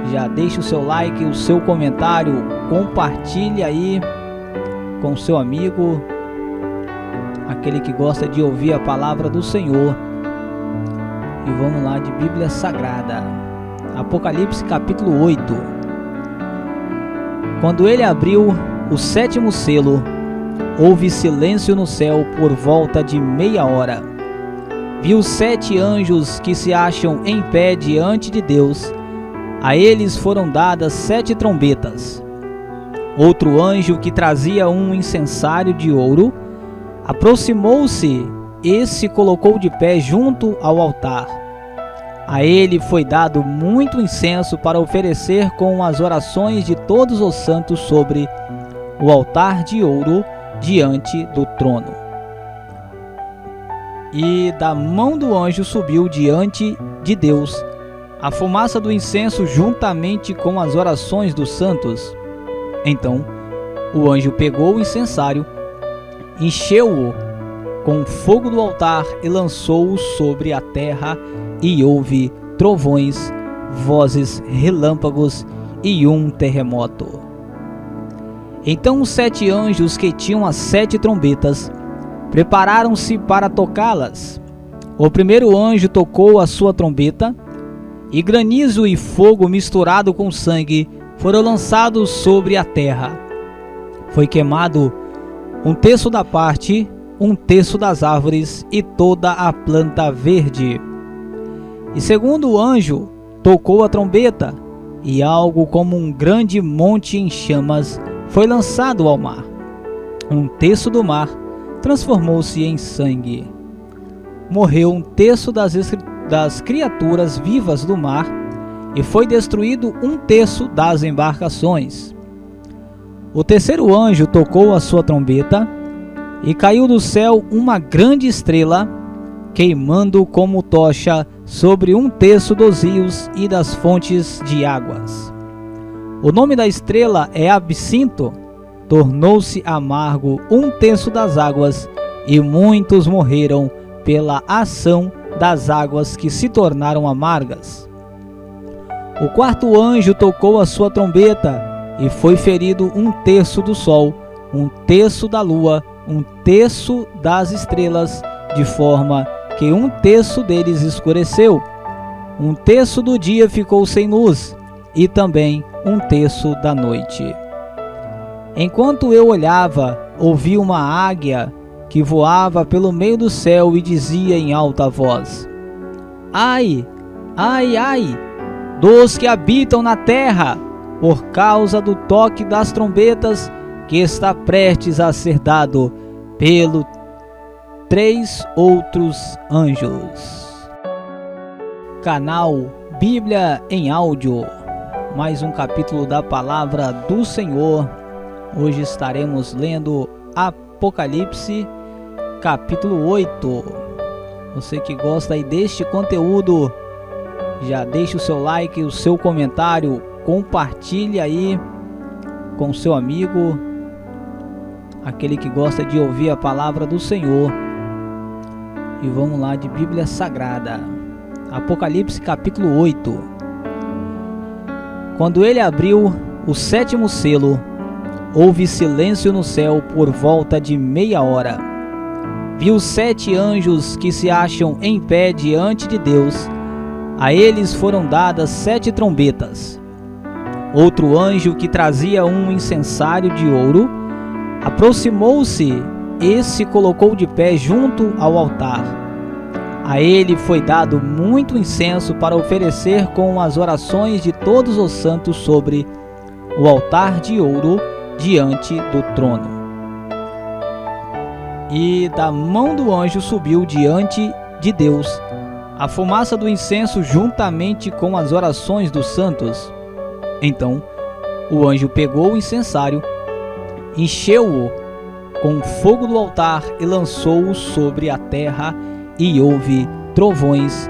já deixa o seu like, o seu comentário, compartilhe aí com o seu amigo, aquele que gosta de ouvir a palavra do Senhor. E vamos lá, de Bíblia Sagrada. Apocalipse, capítulo 8. Quando ele abriu o 7º selo, houve silêncio no céu por volta de meia hora. Vi os 7 anjos que se acham em pé diante de Deus. A eles foram dadas 7 trombetas. Outro anjo que trazia um incensário de ouro aproximou-se e se colocou de pé junto ao altar. A ele foi dado muito incenso para oferecer com as orações de todos os santos sobre o altar de ouro diante do trono. E da mão do anjo subiu diante de Deus a fumaça do incenso juntamente com as orações dos santos. Então o anjo pegou o incensário, encheu-o com o fogo do altar e lançou-o sobre a terra, e houve trovões, vozes, relâmpagos e um terremoto. Então os 7 anjos que tinham as 7 trombetas prepararam-se para tocá-las. O primeiro anjo tocou a sua trombeta, e granizo e fogo misturado com sangue foram lançados sobre a terra. Foi queimado 1/3 da parte, 1/3 das árvores e toda a planta verde. E segundo anjo tocou a trombeta, e algo como um grande monte em chamas foi lançado ao mar. 1/3 do mar transformou-se em sangue. Morreu 1/3 das criaturas vivas do mar, e foi destruído um terço das embarcações. O terceiro anjo tocou a sua trombeta, e caiu do céu uma grande estrela, queimando como tocha sobre um terço dos rios e das fontes de águas. O nome da estrela é Absinto. Tornou-se amargo um terço das águas, e muitos morreram pela ação das águas que se tornaram amargas. O quarto anjo tocou a sua trombeta, e foi ferido um terço do sol, um terço da lua, um terço das estrelas, de forma que um terço deles escureceu. Um terço do dia ficou sem luz, e também um terço da noite. Enquanto eu olhava, ouvi uma águia que voava pelo meio do céu e dizia em alta voz: Ai, ai, ai, dos que habitam na terra, por causa do toque das trombetas que está prestes a ser dado pelo 3 outros anjos. Canal Bíblia em Áudio, mais um capítulo da Palavra do Senhor. Hoje estaremos lendo Apocalipse, capítulo 8. Você que gosta aí deste conteúdo, já deixa o seu like, o seu comentário, compartilhe aí com seu amigo, aquele que gosta de ouvir a palavra do Senhor. E vamos lá de Bíblia Sagrada. Apocalipse capítulo 8. Quando ele abriu o 7º selo, houve silêncio no céu por volta de meia hora. Vi os 7 anjos que se acham em pé diante de Deus. A eles foram dadas 7 trombetas. Outro anjo que trazia um incensário de ouro aproximou-se e se colocou de pé junto ao altar. A ele foi dado muito incenso para oferecer com as orações de todos os santos sobre o altar de ouro diante do trono. E da mão do anjo subiu diante de Deus a fumaça do incenso juntamente com as orações dos santos. Então o anjo pegou o incensário, encheu-o com o fogo do altar e lançou-o sobre a terra, e houve trovões,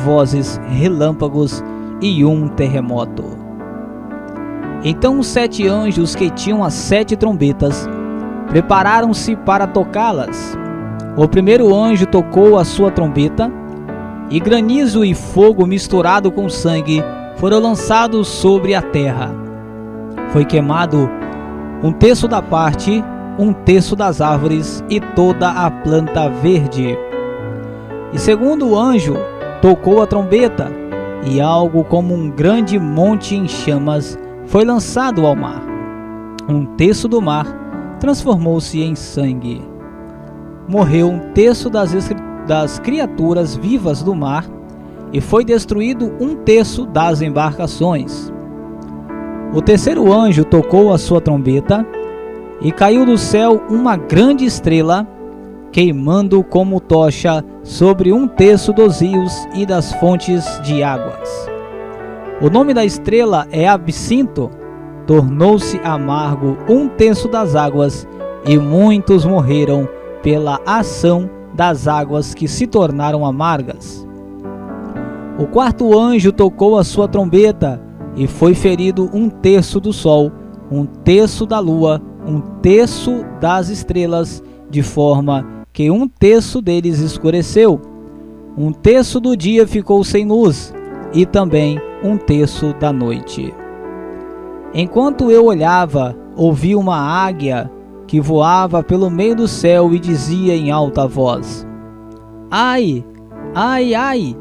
vozes, relâmpagos e um terremoto. Então os 7 anjos que tinham as 7 trombetas prepararam-se para tocá-las. O primeiro anjo tocou a sua trombeta, e granizo e fogo misturado com sangue foram lançados sobre a terra. Foi queimado um terço da parte, um terço das árvores e toda a planta verde. E segundo o anjo tocou a trombeta, e algo como um grande monte em chamas foi lançado ao mar. Um terço do mar transformou-se em sangue. Morreu um terço das criaturas vivas do mar, e foi destruído um terço das embarcações. O terceiro anjo tocou a sua trombeta, e caiu do céu uma grande estrela, queimando como tocha sobre um terço dos rios e das fontes de águas. O nome da estrela é Absinto. Tornou-se amargo um terço das águas, e muitos morreram pela ação das águas que se tornaram amargas. O quarto anjo tocou a sua trombeta, e foi ferido um terço do sol, um terço da lua, um terço das estrelas, de forma que um terço deles escureceu. Um terço do dia ficou sem luz, e também um terço da noite. Enquanto eu olhava, ouvi uma águia que voava pelo meio do céu e dizia em alta voz: Ai, ai, ai,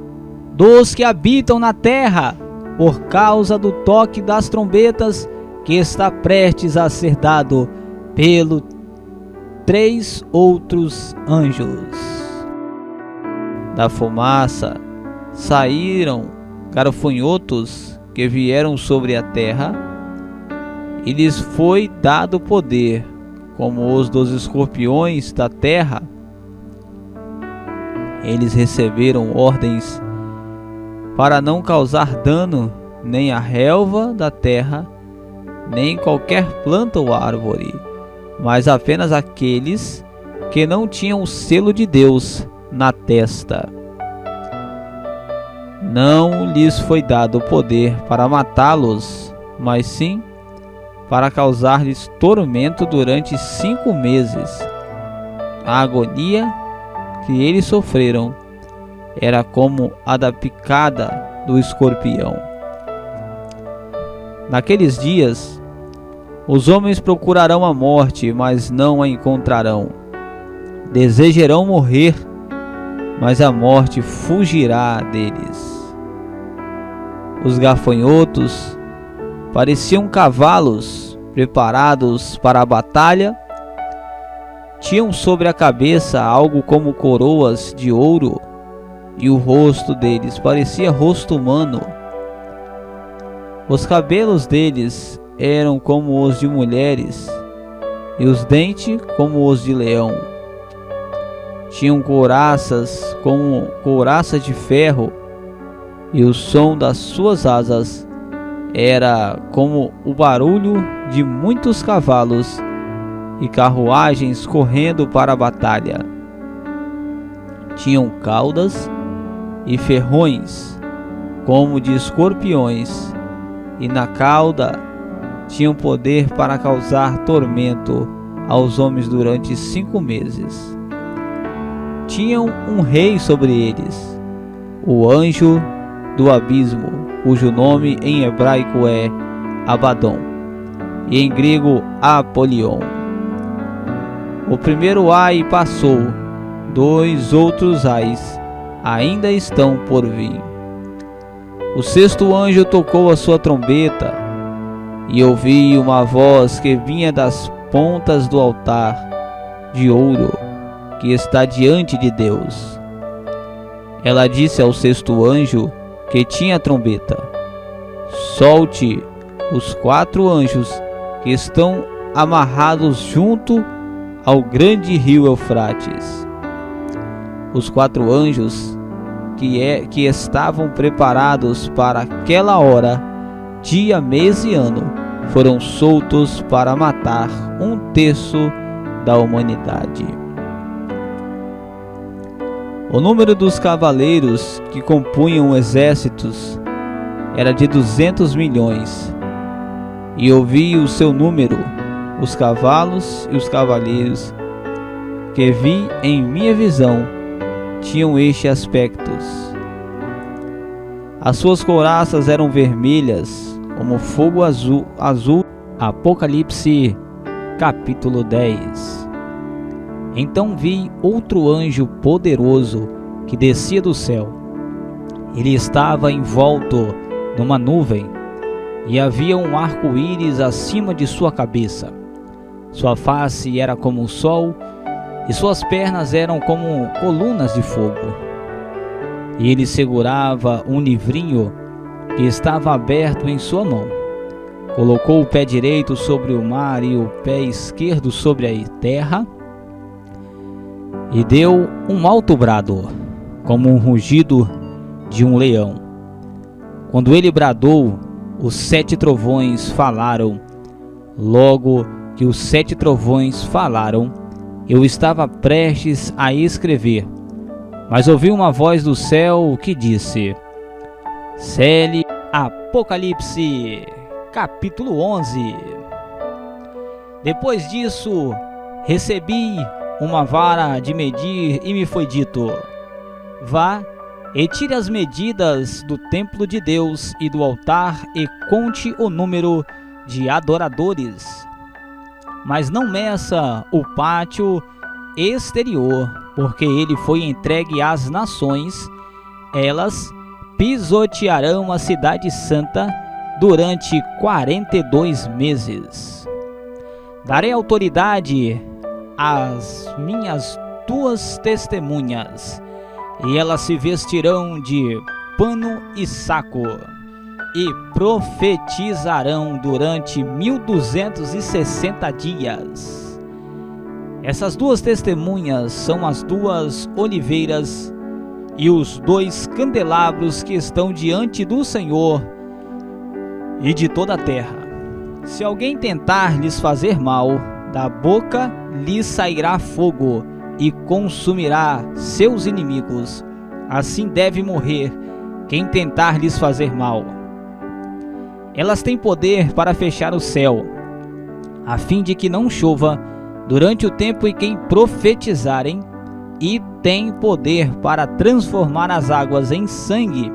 dos que habitam na terra, por causa do toque das trombetas que está prestes a ser dado pelo 3 outros anjos. Da fumaça saíram gafanhotos que vieram sobre a terra, e lhes foi dado poder, como os dos escorpiões da terra. Eles receberam ordens para não causar dano nem a relva da terra, nem qualquer planta ou árvore, mas apenas aqueles que não tinham o selo de Deus na testa. Não lhes foi dado o poder para matá-los, mas sim para causar-lhes tormento durante 5 meses. A agonia que eles sofreram era como a da picada do escorpião. Naqueles dias, os homens procurarão a morte, mas não a encontrarão. Desejarão morrer, mas a morte fugirá deles. Os gafanhotos pareciam cavalos preparados para a batalha. Tinham sobre a cabeça algo como coroas de ouro, e o rosto deles parecia rosto humano. Os cabelos deles eram como os de mulheres, e os dentes como os de leão. Tinham couraças como couraças de ferro, e o som das suas asas era como o barulho de muitos cavalos e carruagens correndo para a batalha. Tinham caudas e ferrões como de escorpiões, e na cauda tinham poder para causar tormento aos homens durante 5 meses. Tinham um rei sobre eles, o anjo do abismo, cujo nome em hebraico é Abaddon e em grego Apolion. O primeiro ai passou, 2 outros ais ainda estão por vir. O 6º anjo tocou a sua trombeta, e ouvi uma voz que vinha das pontas do altar de ouro que está diante de Deus. Ela disse ao 6º anjo que tinha a trombeta: solte os 4 anjos que estão amarrados junto ao grande rio Eufrates. Os 4 anjos que estavam preparados para aquela hora, dia, mês e ano, foram soltos para matar 1/3 da humanidade. O número dos cavaleiros que compunham exércitos era de 200 milhões, e ouvi o seu número, os cavalos e os cavaleiros que vi em minha visão tinham estes aspectos. As suas couraças eram vermelhas como fogo azul. Apocalipse capítulo 10. Então vi outro anjo poderoso que descia do céu. Ele estava envolto numa nuvem, e havia um arco-íris acima de sua cabeça. Sua face era como o sol, e suas pernas eram como colunas de fogo. E ele segurava um livrinho que estava aberto em sua mão. Colocou o pé direito sobre o mar e o pé esquerdo sobre a terra, e deu um alto brado, como um rugido de um leão. Quando ele bradou, os 7 trovões falaram. Logo que os 7 trovões falaram, eu estava prestes a escrever, mas ouvi uma voz do céu que disse: cele. Apocalipse capítulo 11. Depois disso, recebi uma vara de medir, e me foi dito: vá e tire as medidas do templo de Deus e do altar, e conte o número de adoradores. Mas não meça o pátio exterior, porque ele foi entregue às nações. Elas pisotearão a cidade santa durante 42 meses. Darei autoridade às minhas 2 testemunhas, e elas se vestirão de pano e saco, e profetizarão durante 1260 dias. Essas 2 testemunhas são as 2 oliveiras e os 2 candelabros que estão diante do Senhor, e de toda a terra. Se alguém tentar lhes fazer mal, da boca lhes sairá fogo e consumirá seus inimigos. Assim deve morrer quem tentar lhes fazer mal. Elas têm poder para fechar o céu, a fim de que não chova durante o tempo em que profetizarem, e têm poder para transformar as águas em sangue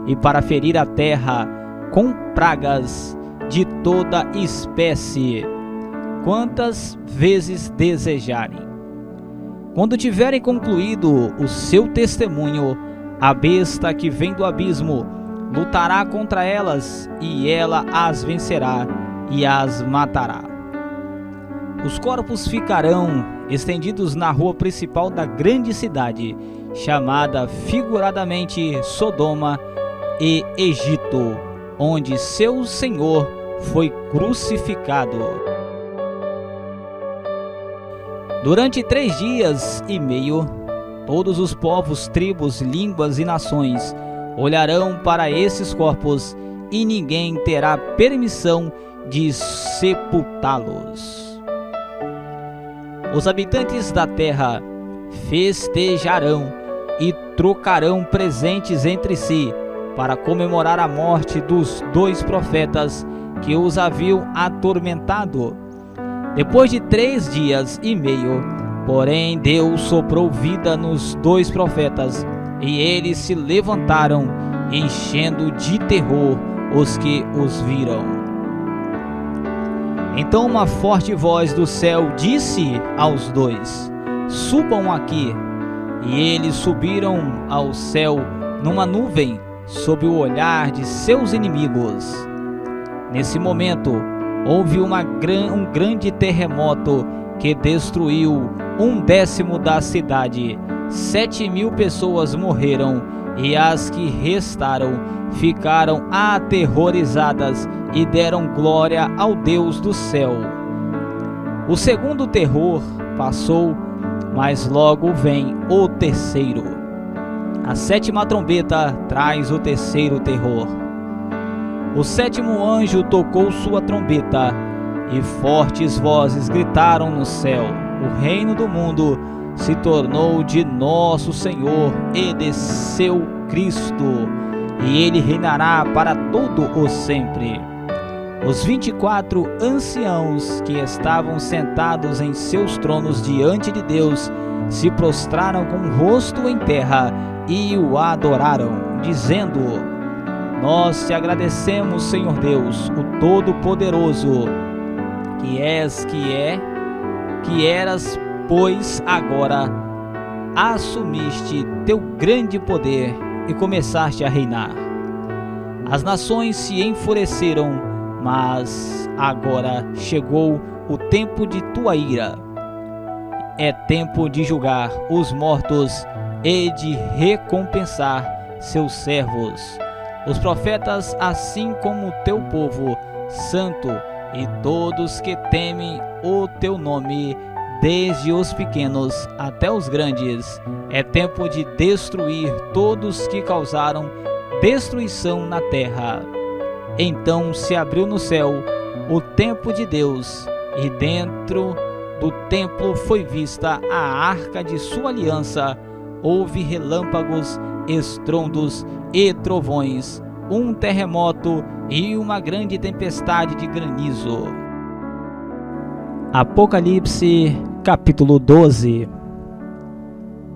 e para ferir a terra com pragas de toda espécie, quantas vezes desejarem. Quando tiverem concluído o seu testemunho, a besta que vem do abismo lutará contra elas, e ela as vencerá e as matará. Os corpos ficarão estendidos na rua principal da grande cidade, chamada figuradamente Sodoma e Egito, onde seu Senhor foi crucificado. Durante 3 dias e meio, todos os povos, tribos, línguas e nações olharão para esses corpos, e ninguém terá permissão de sepultá-los. Os habitantes da terra festejarão e trocarão presentes entre si para comemorar a morte dos 2 profetas que os haviam atormentado. Depois de 3 dias e meio, porém, Deus soprou vida nos 2 profetas, e eles se levantaram, enchendo de terror os que os viram. Então uma forte voz do céu disse aos 2: subam aqui. E eles subiram ao céu numa nuvem, sob o olhar de seus inimigos. Nesse momento, houve um grande terremoto que destruiu 1/10 da cidade. 7.000 pessoas morreram, e as que restaram ficaram aterrorizadas e deram glória ao Deus do céu. O segundo terror passou, mas logo vem o terceiro. A 7ª trombeta traz o terceiro terror. O 7º anjo tocou sua trombeta, e fortes vozes gritaram no céu: o reino do mundo se tornou de nosso Senhor e de seu Cristo, e ele reinará para todo o sempre. Os 24 anciãos que estavam sentados em seus tronos diante de Deus se prostraram com o rosto em terra e o adoraram, dizendo: nós te agradecemos, Senhor Deus, o Todo-Poderoso, que és, que eras, pois agora assumiste teu grande poder e começaste a reinar. As nações se enfureceram, mas agora chegou o tempo de tua ira. É tempo de julgar os mortos e de recompensar seus servos, os profetas, assim como o teu povo santo e todos que temem o teu nome, desde os pequenos até os grandes. É tempo de destruir todos que causaram destruição na terra. Então se abriu no céu o templo de Deus, e dentro do templo foi vista a arca de sua aliança. Houve relâmpagos, estrondos e trovões, um terremoto e uma grande tempestade de granizo. Apocalipse, capítulo 12.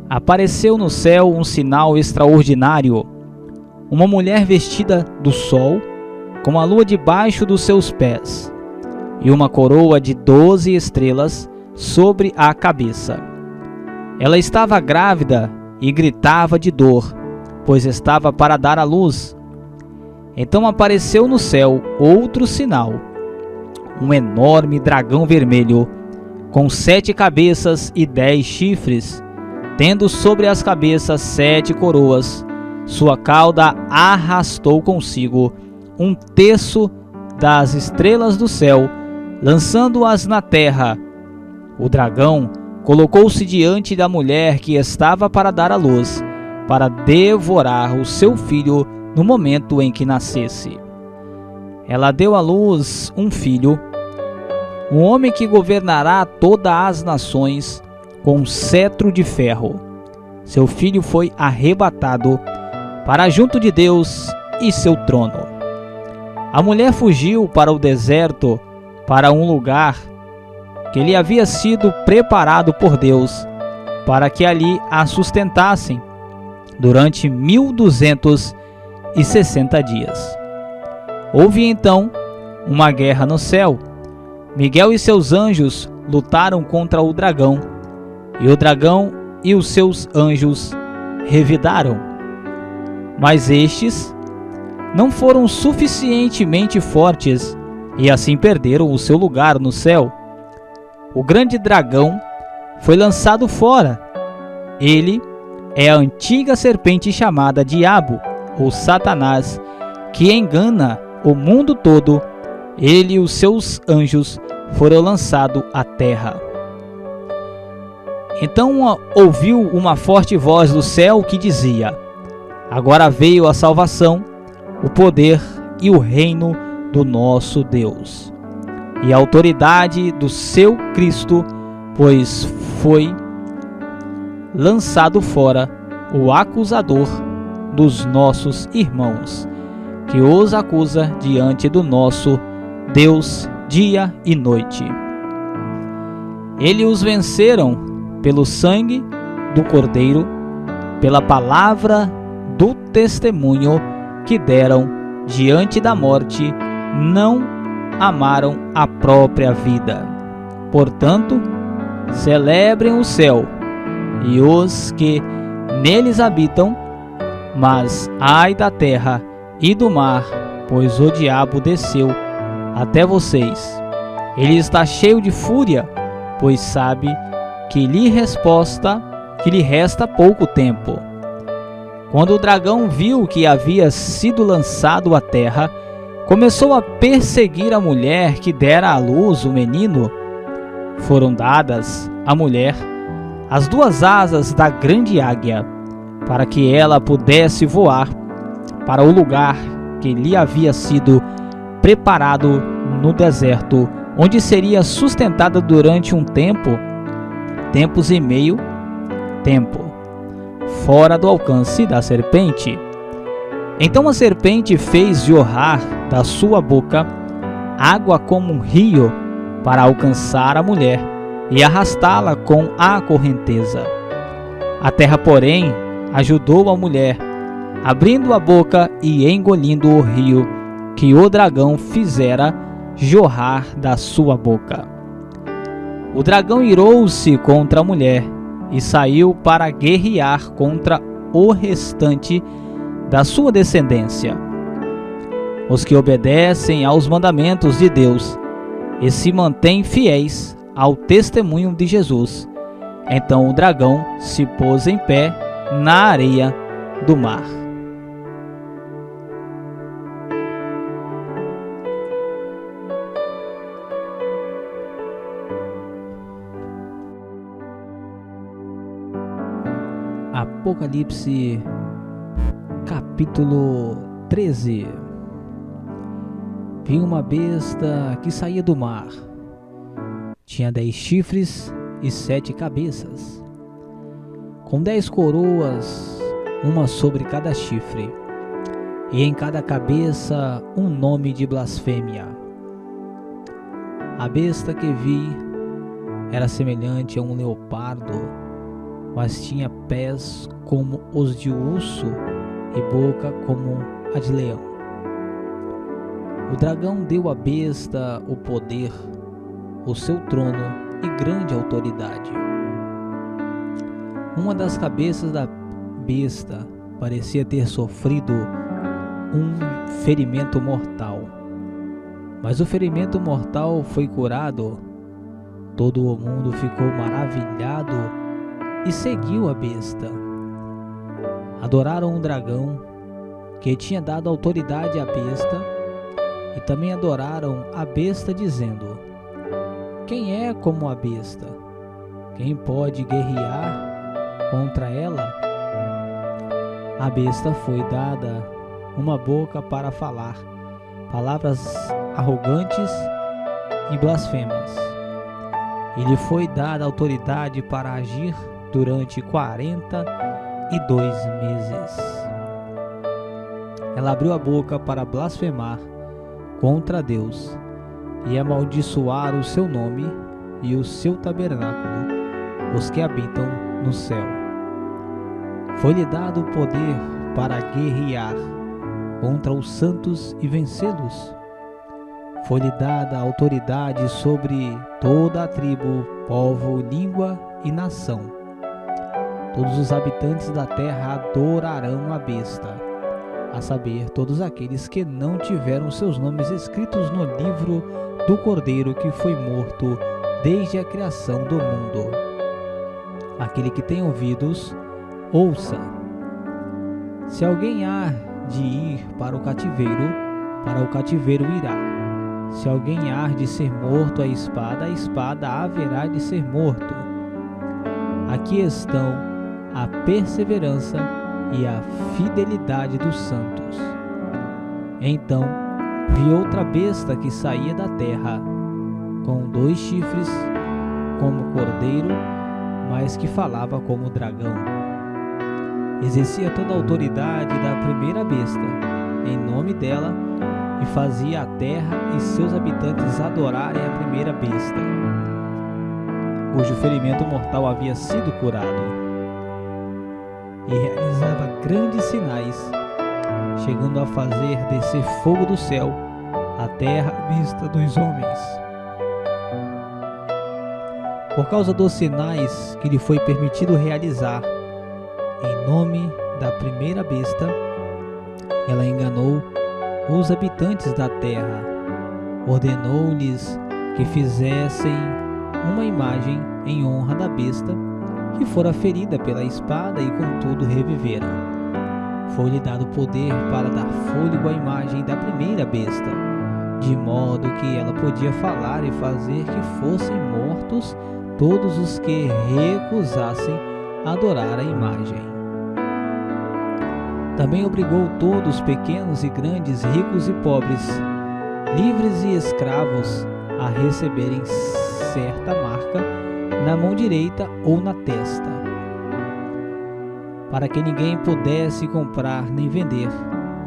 Apareceu no céu um sinal extraordinário: uma mulher vestida do sol, com a lua debaixo dos seus pés, e uma coroa de 12 estrelas sobre a cabeça. Ela estava grávida e gritava de dor, pois estava para dar à luz. Então apareceu no céu outro sinal: um enorme dragão vermelho, com 7 cabeças e 10 chifres, tendo sobre as cabeças 7 coroas. Sua cauda arrastou consigo 1/3 das estrelas do céu, lançando-as na terra. O dragão colocou-se diante da mulher que estava para dar à luz, para devorar o seu filho no momento em que nascesse. ela deu à luz um filho, um homem que governará todas as nações com um cetro de ferro. Seu filho foi arrebatado para junto de Deus e seu trono. A mulher fugiu para o deserto, para um lugar que lhe havia sido preparado por Deus, para que ali a sustentassem durante 1260 dias. Houve então uma guerra no céu. Miguel e seus anjos lutaram contra o dragão, e o dragão e os seus anjos revidaram. Mas estes não foram suficientemente fortes e assim perderam o seu lugar no céu. O grande dragão foi lançado fora. Ele é a antiga serpente chamada Diabo, ou Satanás, que engana o mundo todo. Ele e os seus anjos foram lançados à terra. Então ouviu uma forte voz do céu que dizia: agora veio a salvação, o poder e o reino do nosso Deus, e a autoridade do seu Cristo, pois foi lançado fora o acusador dos nossos irmãos, que os acusa diante do nosso Deus dia e noite. Eles os venceram pelo sangue do Cordeiro, pela palavra do testemunho que deram diante da morte, não amaram a própria vida. Portanto, celebrem o céu e os que neles habitam, mas ai da terra e do mar, pois o diabo desceu até vocês. Ele está cheio de fúria, pois sabe que lhe resta pouco tempo. Quando o dragão viu que havia sido lançado à terra, começou a perseguir a mulher que dera à luz o menino. Foram dadas à mulher as duas asas da grande águia, para que ela pudesse voar para o lugar que lhe havia sido preparado no deserto, onde seria sustentada durante um tempos e meio, fora do alcance da serpente. Então a serpente fez jorrar da sua boca água como um rio para alcançar a mulher e arrastá-la com a correnteza. A terra, porém, ajudou a mulher, abrindo a boca e engolindo o rio que o dragão fizera jorrar da sua boca. O dragão irou-se contra a mulher e saiu para guerrear contra o restante da sua descendência, os que obedecem aos mandamentos de Deus e se mantêm fiéis ao testemunho de Jesus. Então o dragão se pôs em pé na areia do mar. Apocalipse, capítulo 13. Vi uma besta que saía do mar. Tinha 10 chifres e 7 cabeças, com 10 coroas, uma sobre cada chifre, e em cada cabeça um nome de blasfêmia. A besta que vi era semelhante a um leopardo, mas tinha pés como os de urso e boca como a de leão. O dragão deu à besta o poder, o seu trono e grande autoridade. Uma das cabeças da besta parecia ter sofrido um ferimento mortal, mas o ferimento mortal foi curado. Todo o mundo ficou maravilhado e seguiu a besta. Adoraram o dragão, que tinha dado autoridade à besta, e também adoraram a besta, dizendo: quem é como a besta? Quem pode guerrear contra ela? A besta foi dada uma boca para falar, palavras arrogantes e blasfemas. E lhe foi dada autoridade para agir durante 42 meses. Ela abriu a boca para blasfemar contra Deus e amaldiçoar o seu nome e o seu tabernáculo, os que habitam no céu. Foi-lhe dado o poder para guerrear contra os santos e vencê-los. Foi-lhe dada a autoridade sobre toda a tribo, povo, língua e nação. Todos os habitantes da terra adorarão a besta, a saber, todos aqueles que não tiveram seus nomes escritos no livro do Cordeiro que foi morto desde a criação do mundo. Aquele que tem ouvidos, ouça. Se alguém há de ir para o cativeiro irá. Se alguém há de ser morto à espada haverá de ser morto. Aqui estão a perseverança e a fidelidade dos santos. Então vi outra besta que saía da terra, com 2 chifres, como cordeiro, mas que falava como dragão. Exercia toda a autoridade da primeira besta, em nome dela, e fazia a terra e seus habitantes adorarem a primeira besta, cujo ferimento mortal havia sido curado. E realizava grandes sinais, chegando a fazer descer fogo do céu a terra à vista dos homens. Por causa dos sinais que lhe foi permitido realizar, em nome da primeira besta, ela enganou os habitantes da terra. Ordenou-lhes que fizessem uma imagem em honra da besta, que fora ferida pela espada e contudo reviveram. Foi-lhe dado poder para dar fôlego à imagem da primeira besta, de modo que ela podia falar e fazer que fossem mortos todos os que recusassem adorar a imagem. Também obrigou todos, pequenos e grandes, ricos e pobres, livres e escravos, a receberem certa marca na mão direita ou na testa, para que ninguém pudesse comprar nem vender,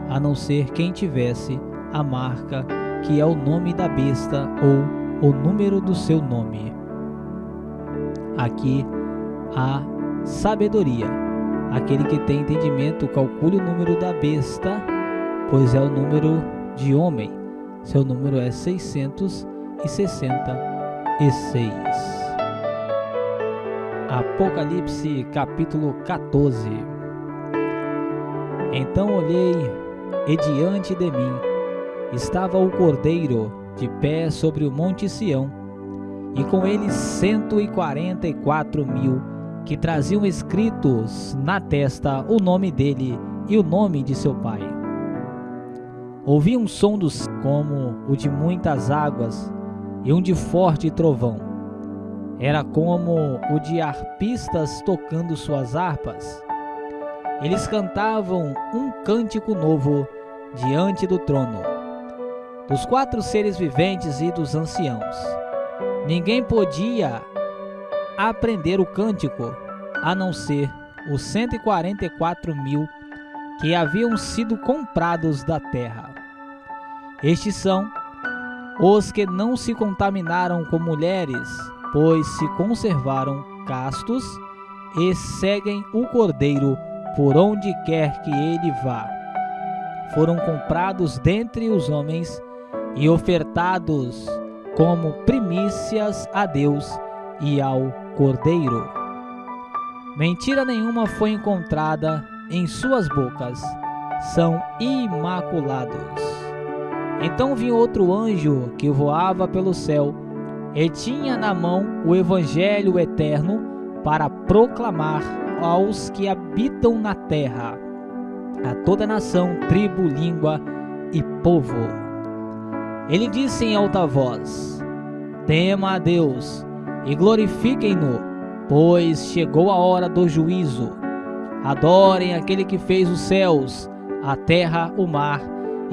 a não ser quem tivesse a marca que é o nome da besta ou o número do seu nome. Aqui há sabedoria. Aquele que tem entendimento calcule o número da besta, pois é o número de homem. Seu número é 666. Apocalipse capítulo 14. Então olhei, e diante de mim estava o Cordeiro de pé sobre o monte Sião, e com ele 144.000 que traziam escritos na testa o nome dele e o nome de seu pai. Ouvi um som como o de muitas águas e um de forte trovão. Era como o de arpistas tocando suas harpas. Eles cantavam um cântico novo diante do trono, dos 4 seres viventes e dos anciãos. Ninguém podia aprender o cântico, a não ser os 144.000 que haviam sido comprados da terra. Estes são os que não se contaminaram com mulheres, pois se conservaram castos e seguem o Cordeiro por onde quer que ele vá. Foram comprados dentre os homens e ofertados como primícias a Deus e ao Cordeiro. Mentira nenhuma foi encontrada em suas bocas, são imaculados. Então vi outro anjo que voava pelo céu e tinha na mão o evangelho eterno para proclamar aos que habitam na terra, a toda nação, tribo, língua e povo. Ele disse em alta voz: tema a Deus e glorifiquem-no, pois chegou a hora do juízo. Adorem aquele que fez os céus, a terra, o mar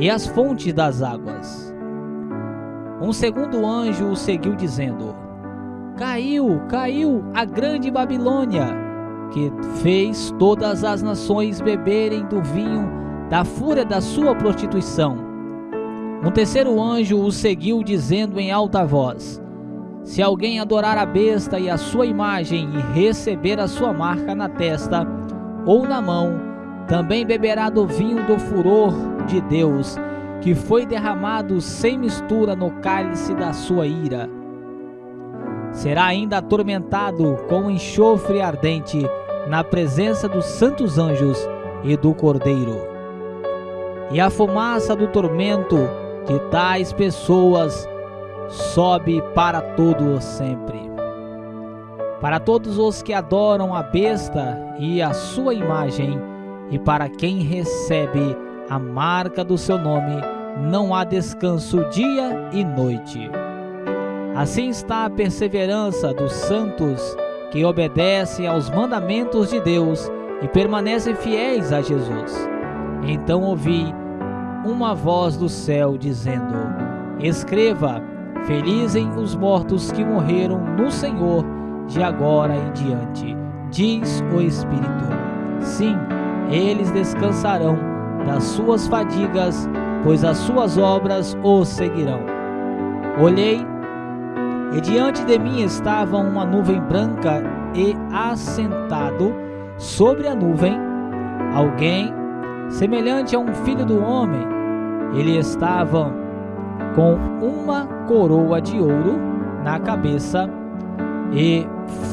e as fontes das águas. Um segundo anjo o seguiu dizendo: Caiu, caiu a grande Babilônia, que fez todas as nações beberem do vinho da fúria da sua prostituição. Um terceiro anjo o seguiu dizendo em alta voz: Se alguém adorar a besta e a sua imagem e receber a sua marca na testa ou na mão, também beberá do vinho do furor de Deus, que foi derramado sem mistura no cálice da sua ira. Será ainda atormentado com enxofre ardente na presença dos santos anjos e do Cordeiro. E a fumaça do tormento de tais pessoas sobe para todo sempre. Para todos os que adoram a besta e a sua imagem, e para quem recebe a marca do seu nome, não há descanso dia e noite. Assim está a perseverança dos santos que obedecem aos mandamentos de Deus e permanecem fiéis a Jesus. Então ouvi uma voz do céu dizendo: Escreva: Felizem os mortos que morreram no Senhor de agora em diante, diz o Espírito. Sim, eles descansarão das suas fadigas, pois as suas obras os seguirão. Olhei, e diante de mim estava uma nuvem branca, e assentado sobre a nuvem alguém semelhante a um filho do homem. Ele estava com uma coroa de ouro na cabeça e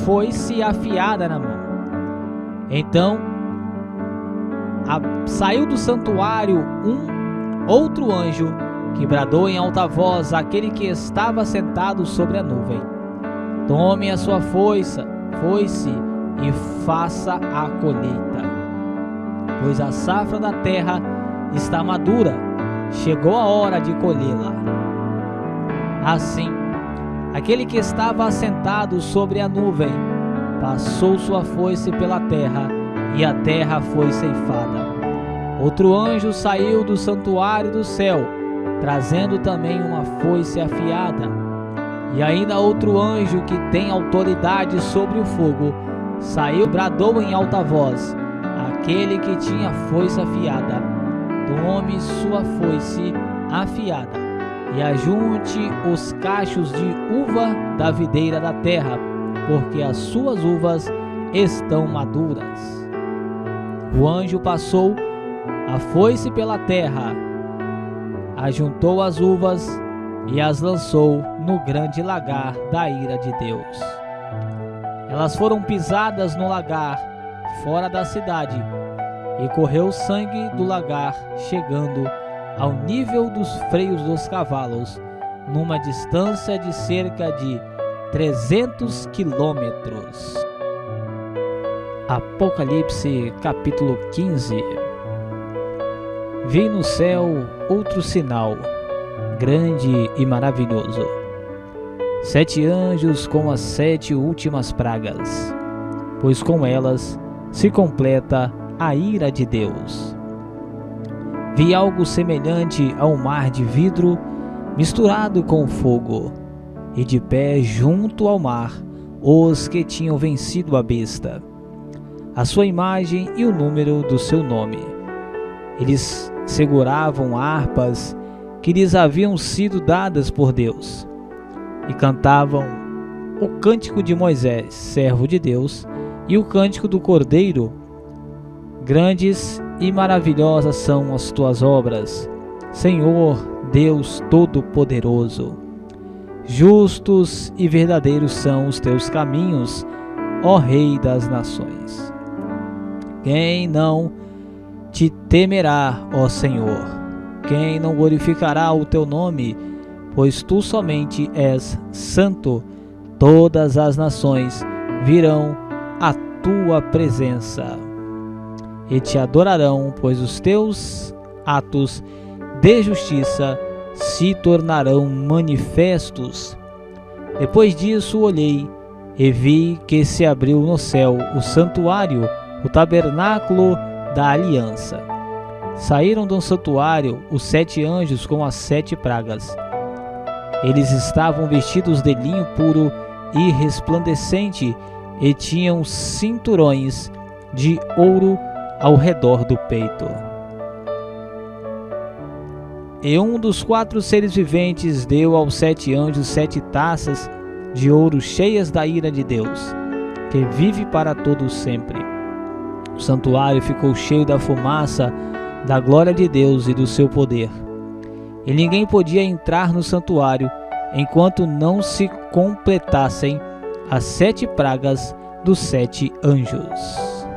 foice afiada na mão. Então saiu do santuário um outro anjo que bradou em alta voz àquele que estava sentado sobre a nuvem: Tome a sua foice e faça a colheita, pois a safra da terra está madura, chegou a hora de colhê-la. Assim, aquele que estava assentado sobre a nuvem passou sua foice pela terra, e a terra foi ceifada. Outro anjo saiu do santuário do céu, trazendo também uma foice afiada. E ainda outro anjo que tem autoridade sobre o fogo saiu e bradou em alta voz àquele que tinha foice afiada: Tome sua foice afiada e ajunte os cachos de uva da videira da terra, porque as suas uvas estão maduras. O anjo passou a foice pela terra, ajuntou as uvas e as lançou no grande lagar da ira de Deus. Elas foram pisadas no lagar, fora da cidade, e correu o sangue do lagar, chegando ao nível dos freios dos cavalos, numa distância de cerca de 300 quilômetros. Apocalipse capítulo 15. Vi no céu outro sinal, grande e maravilhoso: 7 anjos com as 7 últimas pragas, pois com elas se completa a ira de Deus. Vi algo semelhante a um mar de vidro misturado com fogo, e de pé junto ao mar os que tinham vencido a besta, a sua imagem e o número do seu nome. Eles seguravam harpas que lhes haviam sido dadas por Deus, e cantavam o cântico de Moisés, servo de Deus, e o cântico do Cordeiro: Grandes e maravilhosas são as tuas obras, Senhor Deus Todo-Poderoso. Justos e verdadeiros são os teus caminhos, ó Rei das nações. Quem não te temerá, ó Senhor? Quem não glorificará o teu nome? Pois tu somente és santo. Todas as nações virão à tua presença e te adorarão, pois os teus atos de justiça se tornarão manifestos. Depois disso olhei e vi que se abriu no céu o santuário, o tabernáculo da aliança. saíram do santuário os 7 anjos com as 7 pragas. Eles estavam vestidos de linho puro e resplandecente e tinham cinturões de ouro ao redor do peito. E um dos 4 seres viventes deu aos 7 anjos 7 taças de ouro cheias da ira de Deus, que vive para todo sempre. O santuário ficou cheio da fumaça da glória de Deus e do seu poder. E ninguém podia entrar no santuário enquanto não se completassem as 7 pragas dos 7 anjos.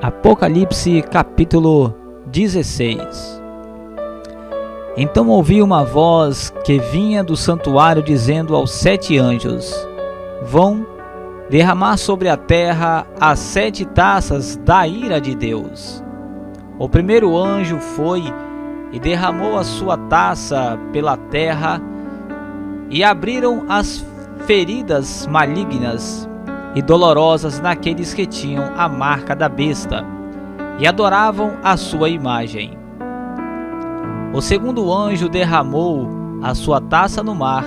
Apocalipse capítulo 16. Então ouvi uma voz que vinha do santuário dizendo aos 7 anjos: vão derramar sobre a terra as 7 taças da ira de Deus. O primeiro anjo foi e derramou a sua taça pela terra, e abriram as feridas malignas e dolorosas naqueles que tinham a marca da besta e adoravam a sua imagem. O segundo anjo derramou a sua taça no mar,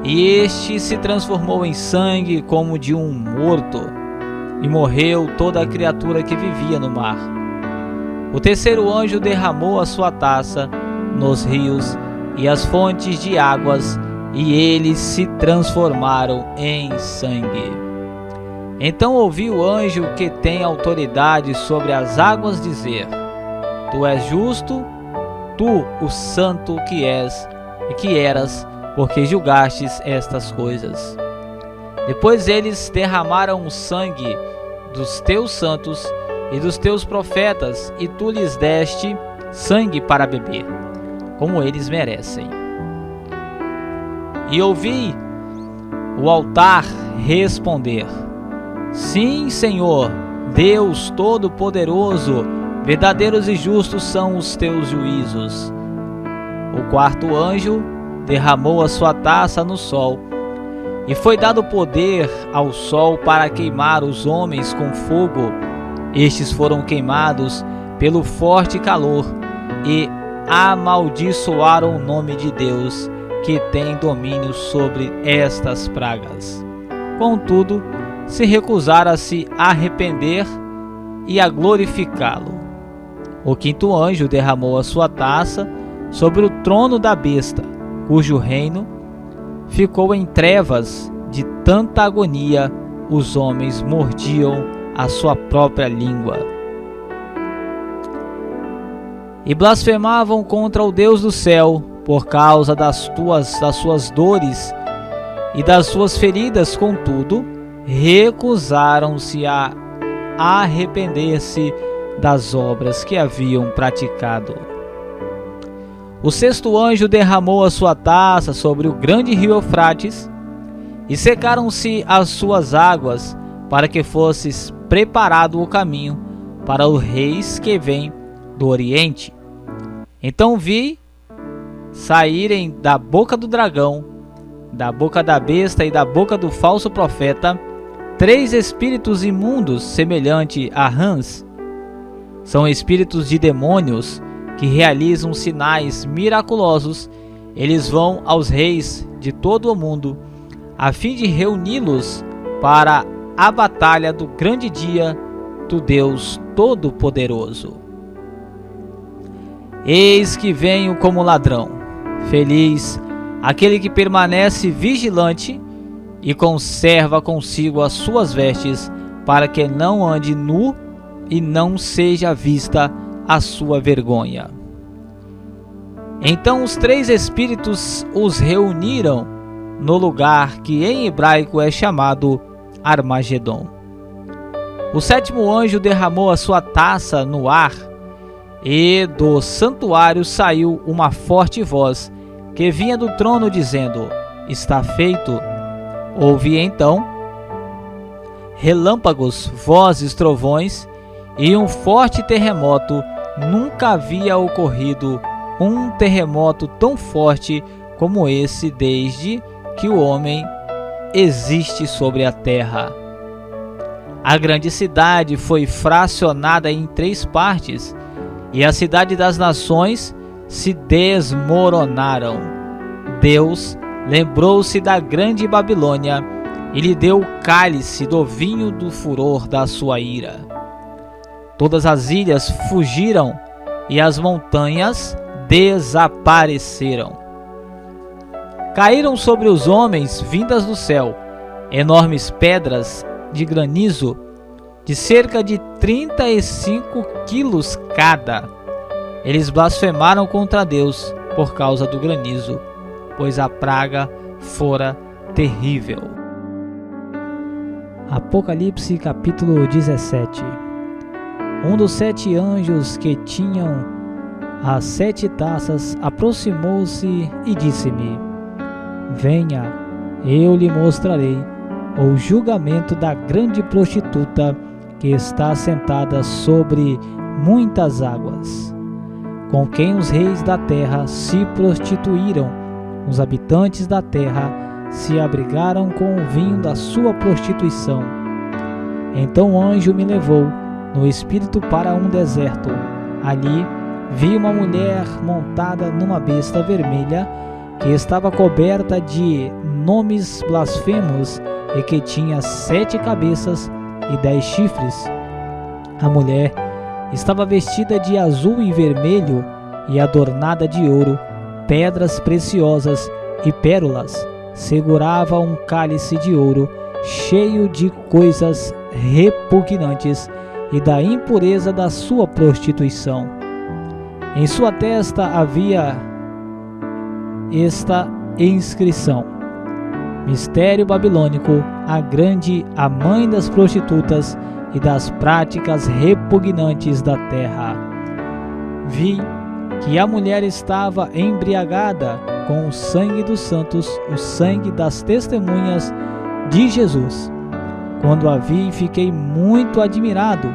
e este se transformou em sangue como de um morto, e morreu toda a criatura que vivia no mar. O terceiro anjo derramou a sua taça nos rios e as fontes de águas, e eles se transformaram em sangue. Então ouvi o anjo que tem autoridade sobre as águas dizer: tu és justo, tu o santo que és e que eras, porque julgastes estas coisas. Depois eles derramaram o sangue dos teus santos e dos teus profetas, e tu lhes deste sangue para beber, como eles merecem. E ouvi o altar responder: sim, Senhor, Deus Todo-Poderoso, verdadeiros e justos são os teus juízos. O quarto anjo derramou a sua taça no sol, e foi dado poder ao sol para queimar os homens com fogo. Estes foram queimados pelo forte calor e amaldiçoaram o nome de Deus, que tem domínio sobre estas pragas. Contudo, se recusaram a se arrepender e a glorificá-lo. O quinto anjo derramou a sua taça sobre o trono da besta, cujo reino ficou em trevas. De tanta agonia, os homens mordiam a sua própria língua e blasfemavam contra o Deus do céu por causa das suas dores e das suas feridas. Contudo, recusaram-se a arrepender-se das obras que haviam praticado. O sexto anjo derramou a sua taça sobre o grande rio Eufrates, e secaram-se as suas águas, para que fosse preparado o caminho para os reis que vêm do Oriente. Então vi saírem da boca do dragão, da boca da besta e da boca do falso profeta 3 espíritos imundos, semelhante a rãs. São espíritos de demônios que realizam sinais miraculosos. Eles vão aos reis de todo o mundo, a fim de reuni-los para a batalha do grande dia do Deus Todo-Poderoso. Eis que venho como ladrão. Feliz aquele que permanece vigilante e conserva consigo as suas vestes, para que não ande nu e não seja vista a sua vergonha. Então os 3 espíritos os reuniram no lugar que em hebraico é chamado Armagedon. O sétimo anjo derramou a sua taça no ar, e do santuário saiu uma forte voz que vinha do trono dizendo: está feito. Houve então relâmpagos, vozes, trovões e um forte terremoto. Nunca havia ocorrido um terremoto tão forte como esse desde que o homem existe sobre a terra. A grande cidade foi fracionada em 3 partes, e a cidade das nações se desmoronaram. Deus lembrou-se da grande Babilônia e lhe deu o cálice do vinho do furor da sua ira. Todas as ilhas fugiram e as montanhas desapareceram. Caíram sobre os homens, vindas do céu, enormes pedras de granizo de cerca de 35 quilos cada. Eles blasfemaram contra Deus por causa do granizo, pois a praga fora terrível. Apocalipse capítulo 17. Um dos 7 anjos que tinham as 7 taças aproximou-se e disse-me: Venha, eu lhe mostrarei o julgamento da grande prostituta que está sentada sobre muitas águas, com quem os reis da terra se prostituíram. Os habitantes da terra se abrigaram com o vinho da sua prostituição. Então o anjo me levou no espírito para um deserto. Ali vi uma mulher montada numa besta vermelha, que estava coberta de nomes blasfemos e que tinha 7 cabeças e 10 chifres. A mulher estava vestida de azul e vermelho e adornada de ouro, pedras preciosas e pérolas. Segurava um cálice de ouro cheio de coisas repugnantes e da impureza da sua prostituição. Em sua testa havia esta inscrição: Mistério babilônico, a grande, a mãe das prostitutas e das práticas repugnantes da terra. Vi que a mulher estava embriagada com o sangue dos santos, o sangue das testemunhas de Jesus. Quando a vi, fiquei muito admirado.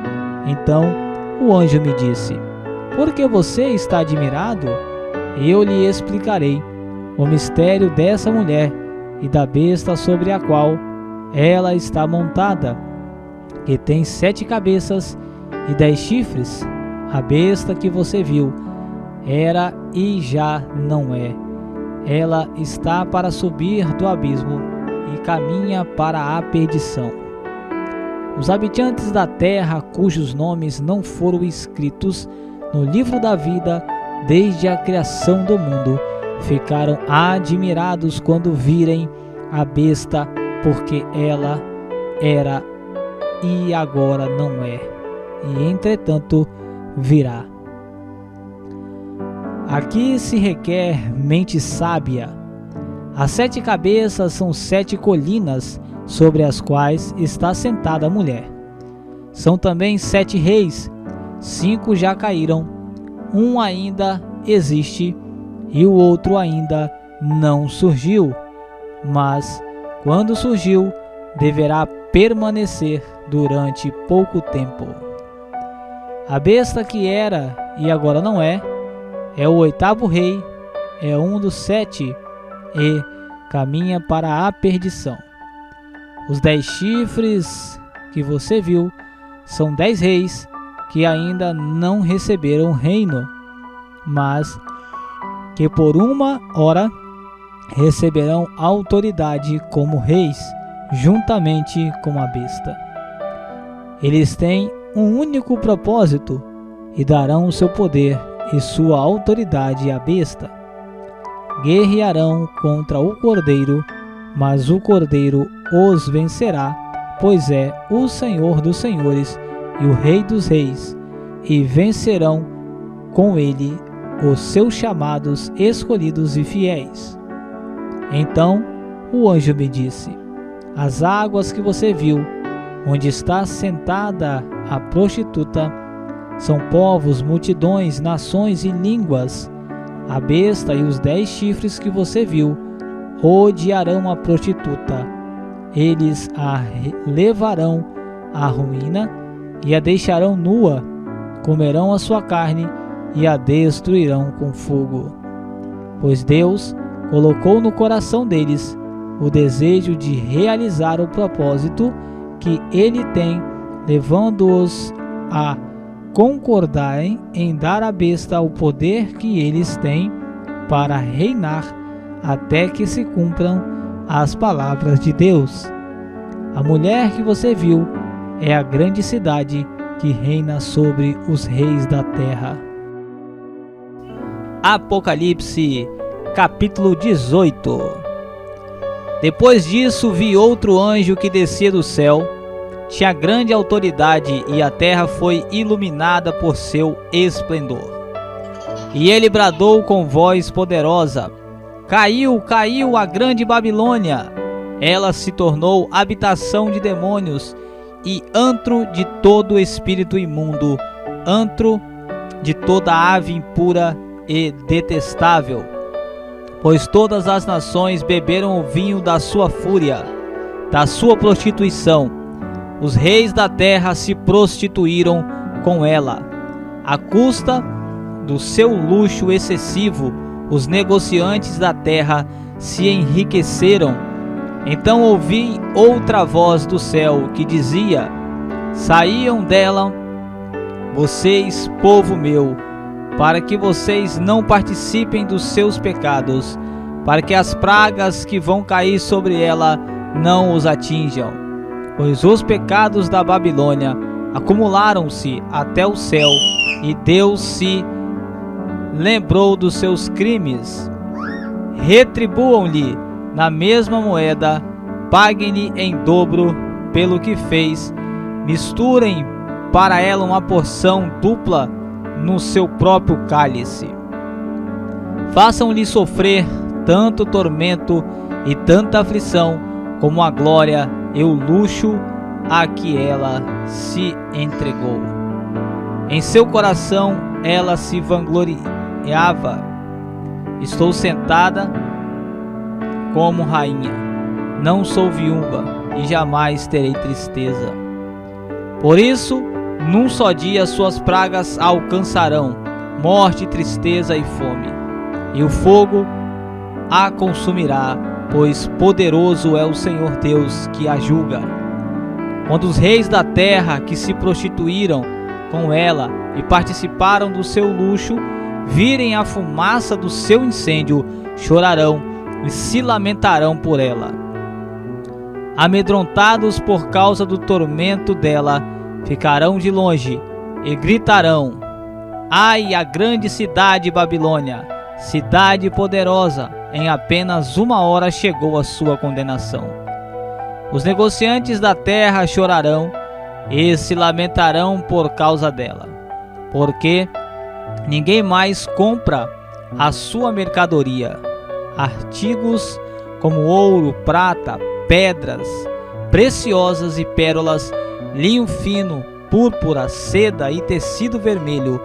Então o anjo me disse: Por que você está admirado? Eu lhe explicarei o mistério dessa mulher e da besta sobre a qual ela está montada, que tem 7 cabeças e 10 chifres. A besta que você viu era e já não é. Ela está para subir do abismo e caminha para a perdição. Os habitantes da terra, cujos nomes não foram escritos no livro da vida desde a criação do mundo, ficaram admirados quando virem a besta, porque ela era e agora não é, e entretanto virá. Aqui se requer mente sábia. As 7 cabeças são 7 colinas sobre as quais está sentada a mulher. São também 7 reis, 5 já caíram, um ainda existe e o outro ainda não surgiu, mas quando surgiu, deverá permanecer durante pouco tempo. A besta que era e agora não é o 8º rei, é um dos 7 e caminha para a perdição. Os 10 chifres que você viu são 10 reis que ainda não receberam reino, mas que por uma hora receberão autoridade como reis, juntamente com a besta. Eles têm um único propósito e darão o seu poder e sua autoridade à besta. Guerrearão contra o Cordeiro, mas o Cordeiro os vencerá, pois é o Senhor dos senhores e o Rei dos reis, e vencerão com ele os seus chamados, escolhidos e fiéis. Então o anjo me disse: As águas que você viu, onde está sentada a prostituta, são povos, multidões, nações e línguas. A besta e os 10 chifres que você viu odiarão a prostituta. Eles a levarão à ruína e a deixarão nua, comerão a sua carne e a destruirão com fogo. Pois Deus colocou no coração deles o desejo de realizar o propósito que Ele tem levando-os a concordarem em dar à besta o poder que eles têm para reinar até que se cumpram as palavras de Deus. A mulher que você viu é a grande cidade que reina sobre os reis da terra. Apocalipse, capítulo 18. Depois disso vi outro anjo que descia do céu. Tinha grande autoridade e a terra foi iluminada por seu esplendor. E ele bradou com voz poderosa: Caiu, caiu a grande Babilônia! Ela se tornou habitação de demônios e antro de todo espírito imundo, antro de toda ave impura e detestável. Pois todas as nações beberam o vinho da sua fúria, da sua prostituição. Os reis da terra se prostituíram com ela. À custa do seu luxo excessivo, os negociantes da terra se enriqueceram. Então ouvi outra voz do céu que dizia: Saiam dela, vocês, povo meu, para que vocês não participem dos seus pecados, para que as pragas que vão cair sobre ela não os atinjam. Pois os pecados da Babilônia acumularam-se até o céu, e Deus se lembrou dos seus crimes. Retribuam-lhe na mesma moeda, paguem-lhe em dobro pelo que fez, misturem para ela uma porção dupla no seu próprio cálice. Façam-lhe sofrer tanto tormento e tanta aflição como a glória e o luxo a que ela se entregou. Em seu coração ela se vangloriava: Estou sentada como rainha, não sou viúva e jamais terei tristeza. Por isso, num só dia suas pragas a alcançarão, morte, tristeza e fome, e o fogo a consumirá, pois poderoso é o Senhor Deus que a julga. Quando os reis da terra que se prostituíram com ela e participaram do seu luxo virem a fumaça do seu incêndio, chorarão e se lamentarão por ela. Amedrontados por causa do tormento dela, ficarão de longe e gritarão: Ai, a grande cidade Babilônia, cidade poderosa! Em apenas 1 hora chegou a sua condenação. Os negociantes da terra chorarão e se lamentarão por causa dela, porque ninguém mais compra a sua mercadoria. Artigos como ouro, prata, pedras preciosas e pérolas, linho fino, púrpura, seda e tecido vermelho,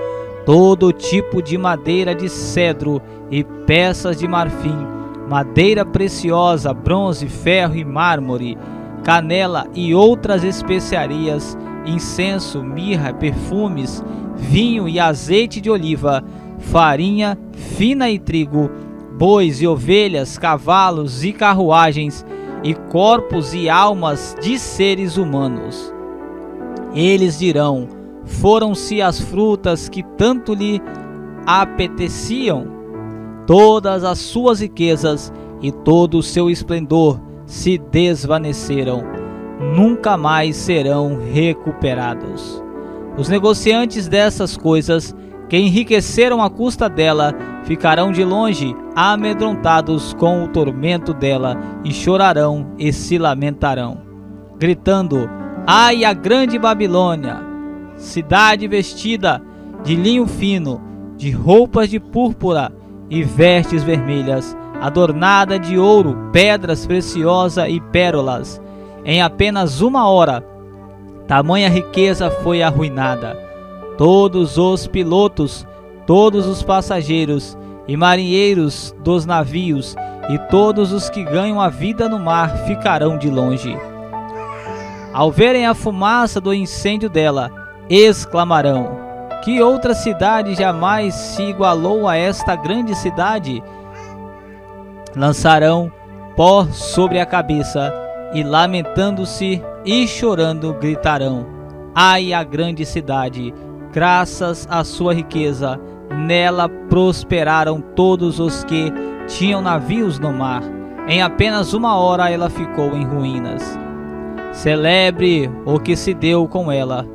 todo tipo de madeira de cedro e peças de marfim, madeira preciosa, bronze, ferro e mármore, canela e outras especiarias, incenso, mirra, perfumes, vinho e azeite de oliva, farinha fina e trigo, bois e ovelhas, cavalos e carruagens, e corpos e almas de seres humanos. Eles dirão: Foram-se as frutas que tanto lhe apeteciam. Todas as suas riquezas e todo o seu esplendor se desvaneceram, nunca mais serão recuperados. Os negociantes dessas coisas, que enriqueceram à custa dela, ficarão de longe, amedrontados com o tormento dela, e chorarão e se lamentarão, gritando: Ai, a grande Babilônia, cidade vestida de linho fino, de roupas de púrpura e vestes vermelhas, adornada de ouro, pedras preciosas e pérolas. Em apenas 1 hora, tamanha riqueza foi arruinada. Todos os pilotos, todos os passageiros e marinheiros dos navios e todos os que ganham a vida no mar ficarão de longe. Ao verem a fumaça do incêndio dela, exclamarão: Que outra cidade jamais se igualou a esta grande cidade? Lançarão pó sobre a cabeça e, lamentando-se e chorando, gritarão: Ai, a grande cidade! Graças à sua riqueza, nela prosperaram todos os que tinham navios no mar. Em apenas 1 hora ela ficou em ruínas. Celebre o que se deu com ela,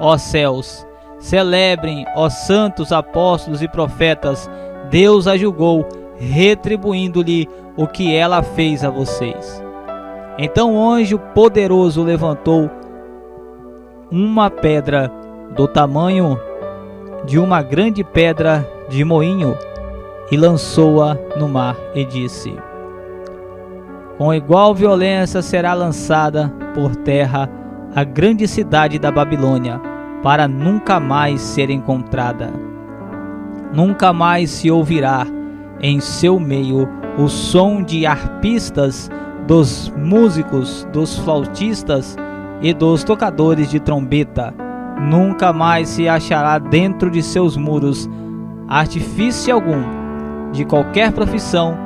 ó céus! Celebrem, ó santos apóstolos e profetas! Deus a julgou, retribuindo-lhe o que ela fez a vocês. Então o anjo poderoso levantou uma pedra do tamanho de uma grande pedra de moinho e lançou-a no mar e disse: com igual violência será lançada por terra a grande cidade da Babilônia, para nunca mais ser encontrada. Nunca mais se ouvirá em seu meio o som de arpistas, dos músicos, dos flautistas e dos tocadores de trombeta. Nunca mais se achará dentro de seus muros artifício algum de qualquer profissão.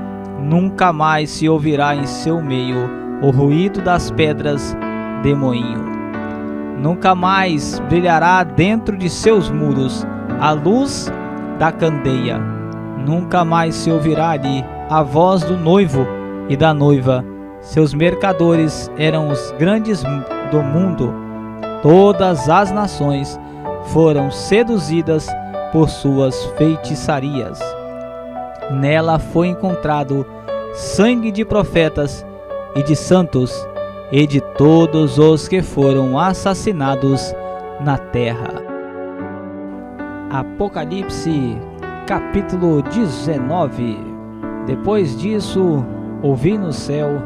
Nunca mais se ouvirá em seu meio o ruído das pedras de moinho. Nunca mais brilhará dentro de seus muros a luz da candeia. Nunca mais se ouvirá ali a voz do noivo e da noiva. Seus mercadores eram os grandes do mundo. Todas as nações foram seduzidas por suas feitiçarias. Nela foi encontrado sangue de profetas e de santos e de todos os que foram assassinados na terra. Apocalipse, capítulo 19. Depois disso, ouvi no céu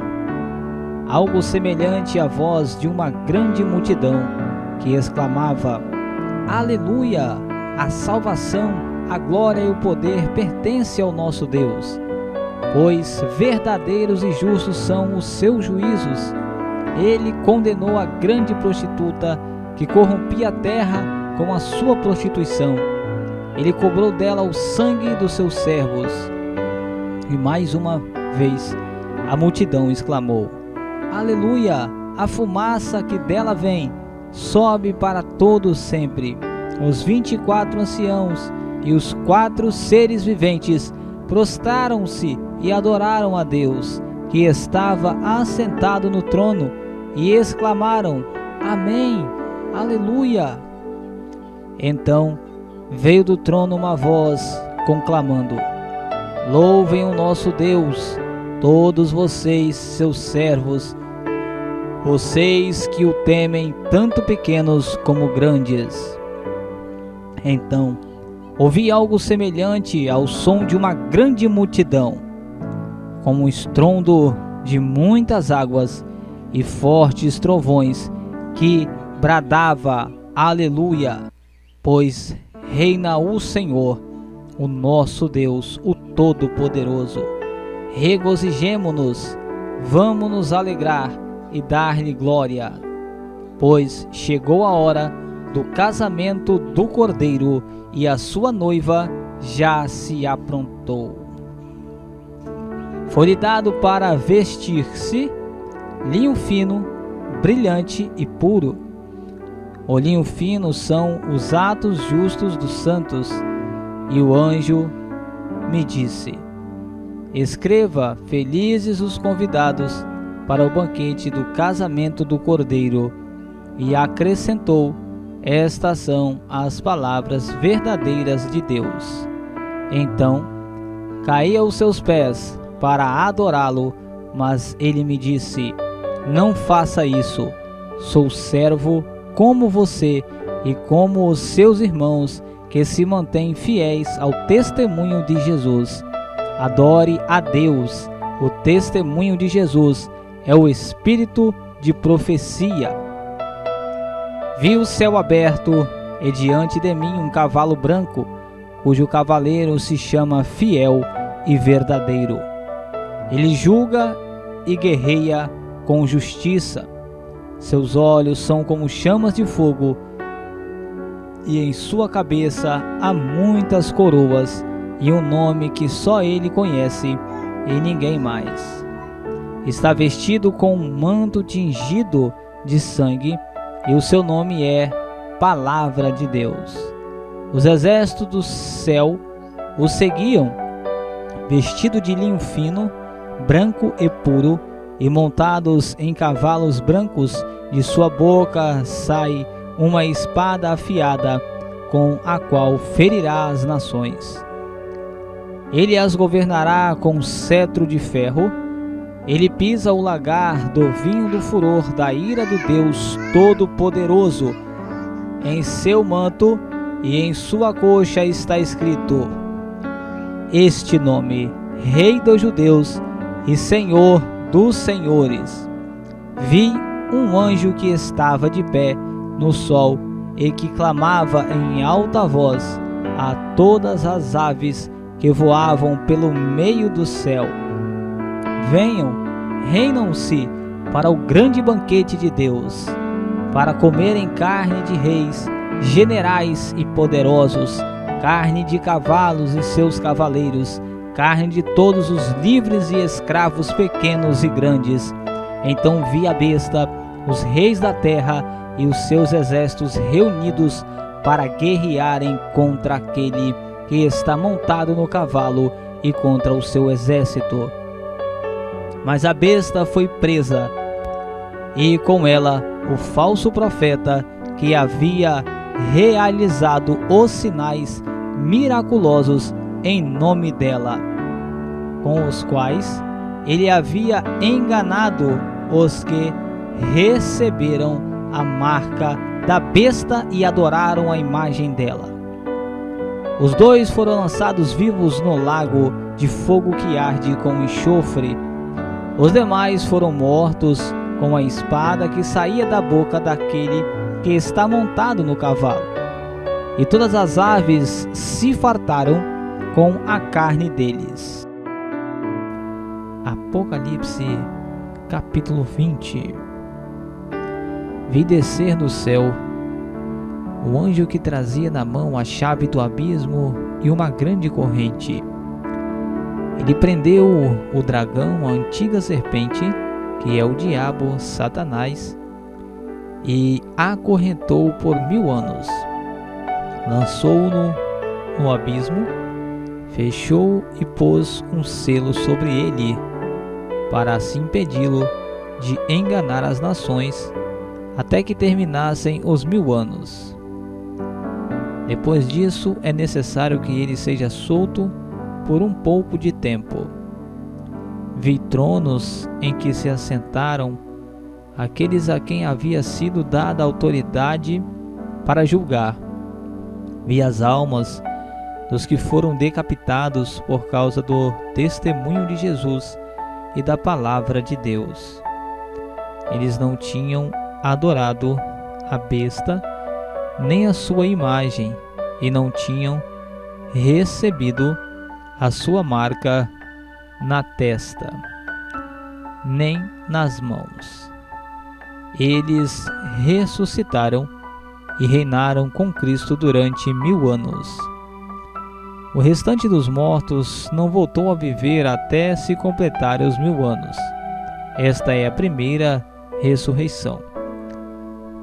algo semelhante à voz de uma grande multidão que exclamava: Aleluia! A salvação, a glória e o poder pertencem ao nosso Deus, pois verdadeiros e justos são os seus juízos. Ele condenou a grande prostituta que corrompia a terra com a sua prostituição. Ele cobrou dela o sangue dos seus servos. E mais uma vez a multidão exclamou: Aleluia! A fumaça que dela vem sobe para todos sempre. Os 24 anciãos e os 4 seres viventes prostraram-se e adoraram a Deus, que estava assentado no trono, e exclamaram: Amém! Aleluia! Então veio do trono uma voz conclamando: Louvem o nosso Deus, todos vocês, seus servos, vocês que o temem, tanto pequenos como grandes. Então ouvi algo semelhante ao som de uma grande multidão, como o estrondo de muitas águas e fortes trovões, que bradava: Aleluia! Pois reina o Senhor, o nosso Deus, o Todo-Poderoso. Regozijemo-nos, vamos nos alegrar e dar-lhe glória, pois chegou a hora do casamento do Cordeiro e a sua noiva já se aprontou. Foi-lhe dado para vestir-se linho fino, brilhante e puro. O linho fino são os atos justos dos santos. E o anjo me disse: Escreva: felizes os convidados para o banquete do casamento do Cordeiro. E acrescentou: estas são as palavras verdadeiras de Deus. Então caí aos seus pés para adorá-lo, mas ele me disse: não faça isso. Sou servo como você e como os seus irmãos que se mantêm fiéis ao testemunho de Jesus. Adore a Deus. O testemunho de Jesus é o espírito de profecia. Vi o céu aberto e diante de mim um cavalo branco, cujo cavaleiro se chama Fiel e Verdadeiro. Ele julga e guerreia com justiça. Seus olhos são como chamas de fogo, e em sua cabeça há muitas coroas, e um nome que só ele conhece e ninguém mais. Está vestido com um manto tingido de sangue, e o seu nome é palavra de Deus. Os exércitos do céu o seguiam, vestido de linho fino, branco e puro, e montados em cavalos brancos. De sua boca sai uma espada afiada, com a qual ferirá as nações. Ele as governará com cetro de ferro. Ele pisa o lagar do vinho do furor da ira do Deus Todo-Poderoso. Em seu manto e em sua coxa está escrito este nome: Rei dos Judeus e Senhor dos Senhores. Vi um anjo que estava de pé no sol e que clamava em alta voz a todas as aves que voavam pelo meio do céu: venham, reúnam-se para o grande banquete de Deus, para comerem carne de reis, generais e poderosos, carne de cavalos e seus cavaleiros, carne de todos os livres e escravos, pequenos e grandes. Então vi a besta, os reis da terra e os seus exércitos reunidos para guerrearem contra aquele que está montado no cavalo e contra o seu exército. Mas a besta foi presa, e com ela o falso profeta que havia realizado os sinais miraculosos em nome dela, com os quais ele havia enganado os que receberam a marca da besta e adoraram a imagem dela. Os dois foram lançados vivos no lago de fogo que arde com enxofre. Os demais foram mortos com a espada que saía da boca daquele que está montado no cavalo. E todas as aves se fartaram com a carne deles. Apocalipse, capítulo 20. Vi descer do céu o anjo que trazia na mão a chave do abismo e uma grande corrente. Ele prendeu o dragão, a antiga serpente, que é o diabo, Satanás, e acorrentou por 1000 anos. Lançou-no no abismo, fechou e pôs um selo sobre ele, para assim impedi-lo de enganar as nações, até que terminassem os 1000 anos. Depois disso, é necessário que ele seja solto por um pouco de tempo. Vi tronos em que se assentaram aqueles a quem havia sido dada autoridade para julgar. Vi as almas dos que foram decapitados por causa do testemunho de Jesus e da palavra de Deus. Eles não tinham adorado a besta nem a sua imagem, e não tinham recebido a sua marca na testa, nem nas mãos. Eles ressuscitaram e reinaram com Cristo durante 1000 anos. O restante dos mortos não voltou a viver até se completarem os 1000 anos. Esta é a primeira ressurreição.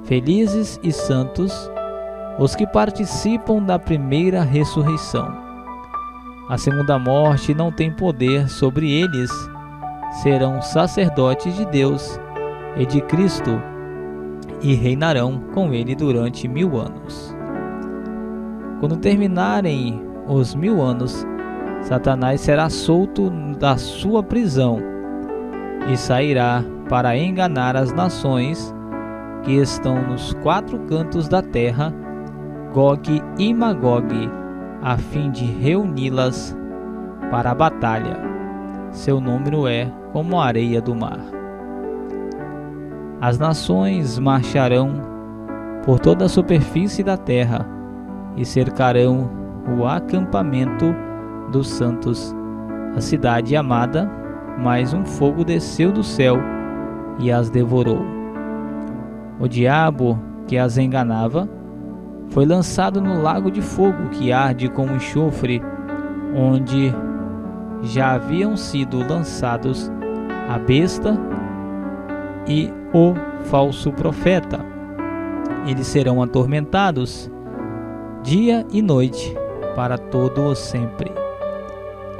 Felizes e santos os que participam da primeira ressurreição. A segunda morte não tem poder sobre eles. Serão sacerdotes de Deus e de Cristo e reinarão com ele durante 1000 anos. Quando terminarem os 1000 anos, Satanás será solto da sua prisão e sairá para enganar as nações que estão nos 4 cantos da terra, Gog e Magog, a fim de reuni-las para a batalha. Seu número é como a areia do mar. As nações marcharão por toda a superfície da terra e cercarão o acampamento dos santos, a cidade amada, mas um fogo desceu do céu e as devorou. O diabo que as enganava foi lançado no lago de fogo que arde com enxofre, onde já haviam sido lançados a besta e o falso profeta. eles serão atormentados dia e noite para todo o sempre.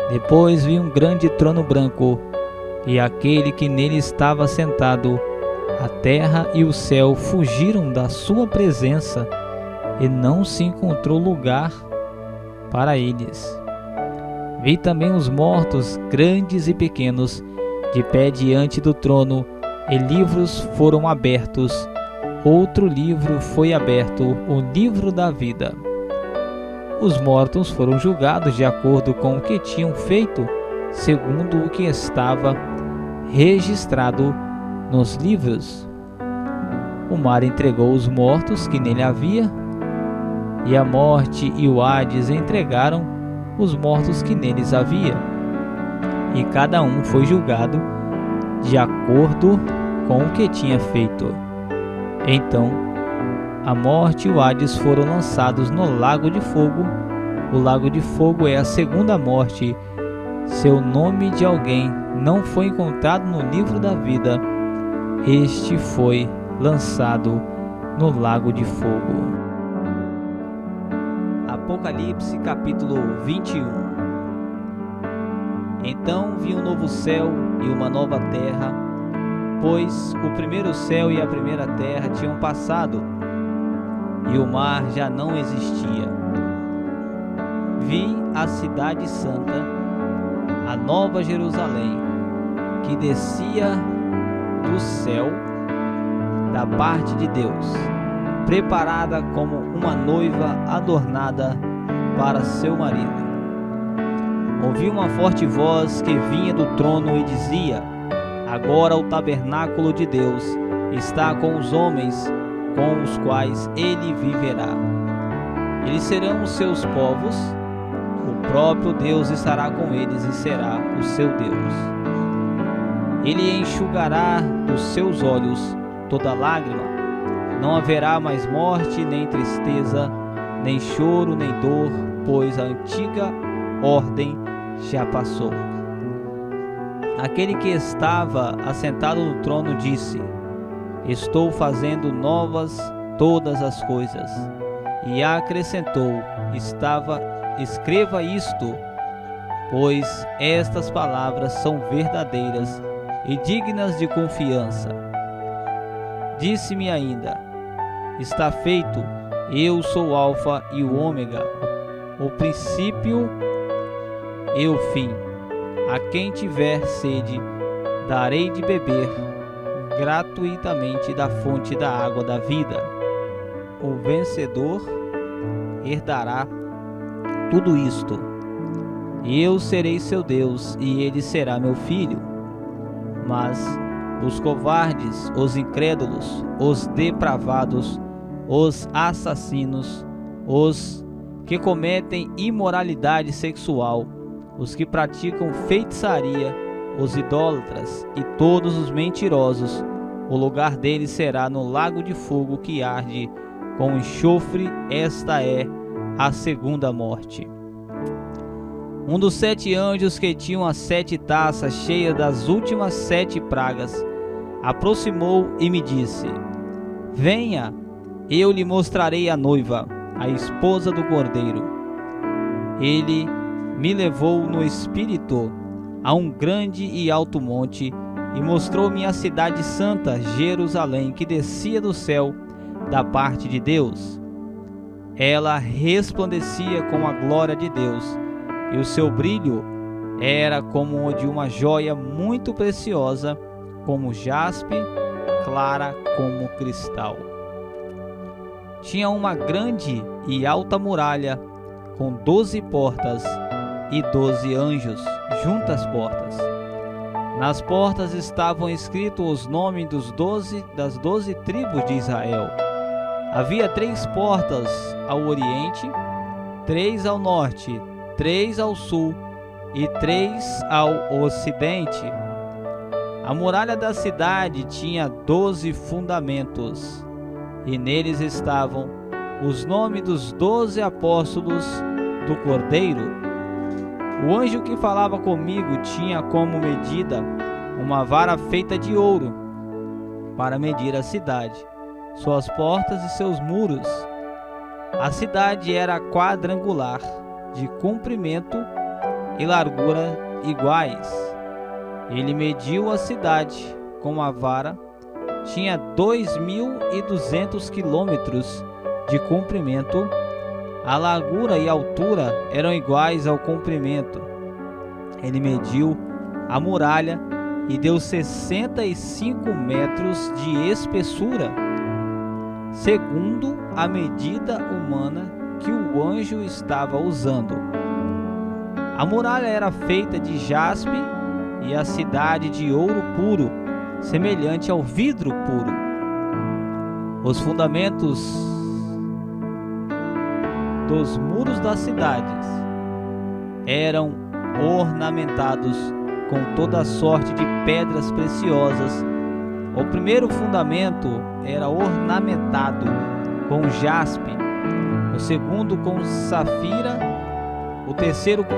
Depois vi um grande trono branco e aquele que nele estava sentado. A terra e o céu fugiram da sua presença e não se encontrou lugar para eles. Vi também os mortos, grandes e pequenos, de pé diante do trono, e livros foram abertos. Outro livro foi aberto, o livro da vida. Os mortos foram julgados de acordo com o que tinham feito, segundo o que estava registrado nos livros. O mar entregou os mortos que nele havia, e a morte e o Hades entregaram os mortos que neles havia, e cada um foi julgado de acordo com o que tinha feito. Então a morte e o Hades foram lançados no lago de fogo. O lago de fogo é a segunda morte. Se o nome de alguém não foi encontrado no livro da vida, este foi lançado no lago de fogo. Apocalipse capítulo 21. Então vi um novo céu e uma nova terra, pois o primeiro céu e a primeira terra tinham passado, e o mar já não existia. Vi a cidade santa, a nova Jerusalém, que descia do céu da parte de Deus, preparada como uma noiva adornada para seu marido. Ouvi uma forte voz que vinha do trono e dizia: agora o tabernáculo de Deus está com os homens, com os quais ele viverá. Eles serão os seus povos, o próprio Deus estará com eles e será o seu Deus. Ele enxugará dos seus olhos toda lágrima. Não haverá mais morte, nem tristeza, nem choro, nem dor, pois a antiga ordem já passou. Aquele que estava assentado no trono disse: estou fazendo novas todas as coisas. E acrescentou: escreva isto, pois estas palavras são verdadeiras e dignas de confiança. Disse-me ainda: está feito, eu sou o Alfa e o Ômega, o princípio e o fim. A quem tiver sede, darei de beber gratuitamente da fonte da água da vida. O vencedor herdará tudo isto. Eu serei seu Deus e ele será meu filho. Mas os covardes, os incrédulos, os depravados, os assassinos, os que cometem imoralidade sexual, os que praticam feitiçaria, os idólatras e todos os mentirosos, o lugar deles será no lago de fogo que arde com enxofre. Esta é a segunda morte. Um dos 7 anjos que tinham as 7 taças cheias das últimas 7 pragas aproximou e me disse: venha, eu lhe mostrarei a noiva, a esposa do Cordeiro. Ele me levou no espírito a um grande e alto monte e mostrou-me a cidade santa, Jerusalém, que descia do céu da parte de Deus. Ela resplandecia com a glória de Deus, e o seu brilho era como o de uma joia muito preciosa, como jaspe, clara como cristal. Tinha uma grande e alta muralha, com 12 portas e 12 anjos junto às portas. Nas portas estavam escritos os nomes das 12 tribos de Israel. Havia 3 portas ao oriente, 3 ao norte, 3 ao sul e 3 ao ocidente. A muralha da cidade tinha 12 fundamentos, e neles estavam os nomes dos 12 apóstolos do Cordeiro. O anjo que falava comigo tinha como medida uma vara feita de ouro para medir a cidade, suas portas e seus muros. A cidade era quadrangular, de comprimento e largura iguais. Ele mediu a cidade com a vara, tinha 2.200 quilômetros de comprimento. A largura e a altura eram iguais ao comprimento. Ele mediu a muralha e deu 65 metros de espessura, segundo a medida humana que o anjo estava usando. A muralha era feita de jaspe e a cidade de ouro puro, semelhante ao vidro puro. Os fundamentos dos muros das cidades eram ornamentados com toda sorte de pedras preciosas. O primeiro fundamento era ornamentado com jaspe, o segundo com safira, o terceiro com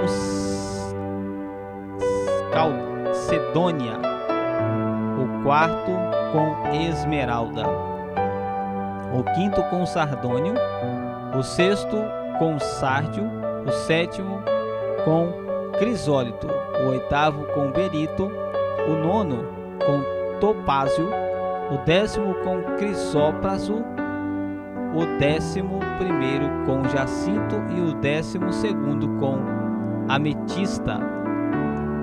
calcedônia, o quarto com esmeralda, o quinto com sardônio, o sexto com sárdio, o sétimo com crisólito, o oitavo com berito, o nono com topázio, o 10º com crisópraso, o 11º com jacinto e o 12º com ametista.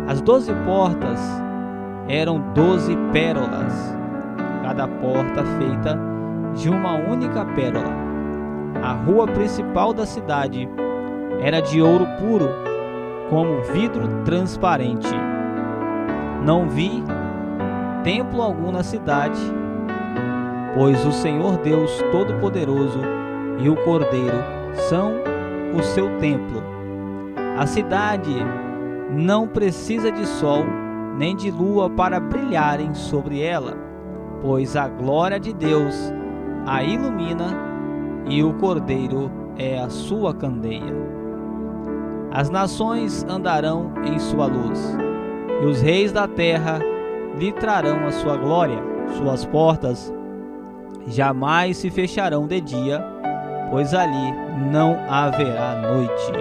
As 12 portas eram 12 pérolas, cada porta feita de uma única pérola. A rua principal da cidade era de ouro puro, como vidro transparente. Não vi templo algum na cidade, pois o Senhor Deus Todo-Poderoso e o Cordeiro são o seu templo. A cidade não precisa de sol nem de lua para brilharem sobre ela, pois a glória de Deus a ilumina e o Cordeiro é a sua candeia. As nações andarão em sua luz, e os reis da terra lhe trarão a sua glória. Suas portas jamais se fecharão de dia, pois ali não haverá noite.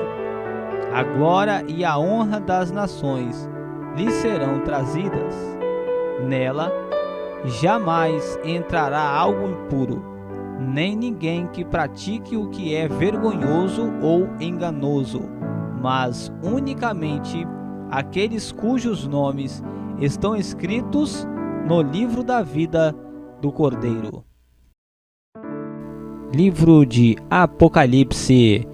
A glória e a honra das nações lhe serão trazidas. Nela jamais entrará algo impuro, nem ninguém que pratique o que é vergonhoso ou enganoso, mas unicamente aqueles cujos nomes estão escritos no livro da vida do Cordeiro. Livro de Apocalipse,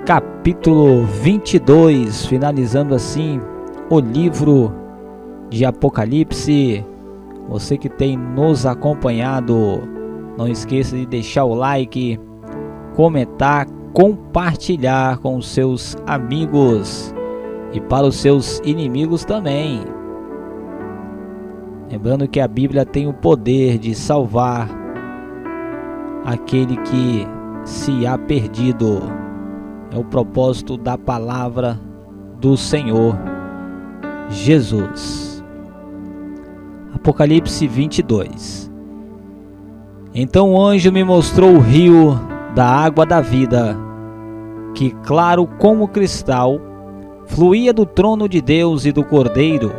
capítulo 22, finalizando assim o livro de Apocalipse. Você que tem nos acompanhado, não esqueça de deixar o like, comentar, compartilhar com os seus amigos e para os seus inimigos também. Lembrando que a Bíblia tem o poder de salvar aquele que se há perdido. É o propósito da palavra do Senhor Jesus. Apocalipse 22. Então o anjo me mostrou o rio da água da vida, que claro como cristal, fluía do trono de Deus e do Cordeiro,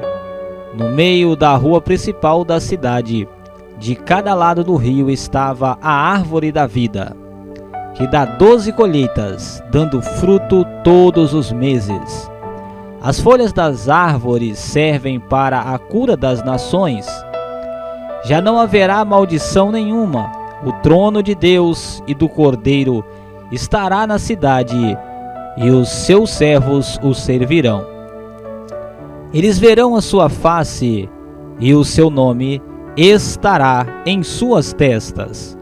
no meio da rua principal da cidade. De cada lado do rio estava a árvore da vida, que dá 12 colheitas, dando fruto todos os meses. As folhas das árvores servem para a cura das nações. Já não haverá maldição nenhuma. O trono de Deus e do Cordeiro estará na cidade, e os seus servos o servirão. Eles verão a sua face, e o seu nome estará em suas testas.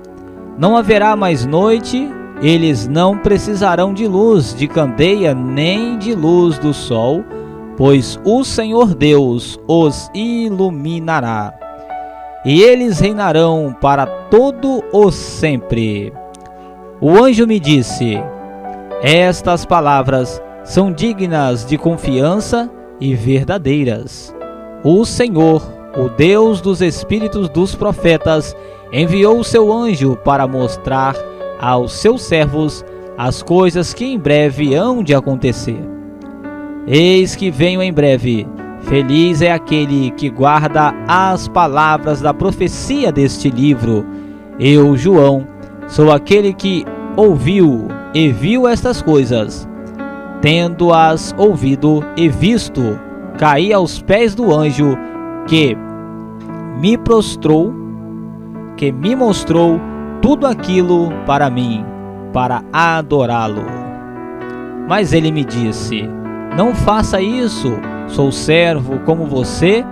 Não haverá mais noite, eles não precisarão de luz de candeia nem de luz do sol, pois o Senhor Deus os iluminará. E eles reinarão para todo o sempre. O anjo me disse: estas palavras são dignas de confiança e verdadeiras. O Senhor, o Deus dos espíritos dos profetas, enviou o seu anjo para mostrar aos seus servos as coisas que em breve hão de acontecer. Eis que venho em breve. Feliz é aquele que guarda as palavras da profecia deste livro. Eu, João, sou aquele que ouviu e viu estas coisas. Tendo-as ouvido e visto, caí aos pés do anjo que me mostrou tudo aquilo para mim, para adorá-lo. Mas ele me disse: não faça isso, sou servo como você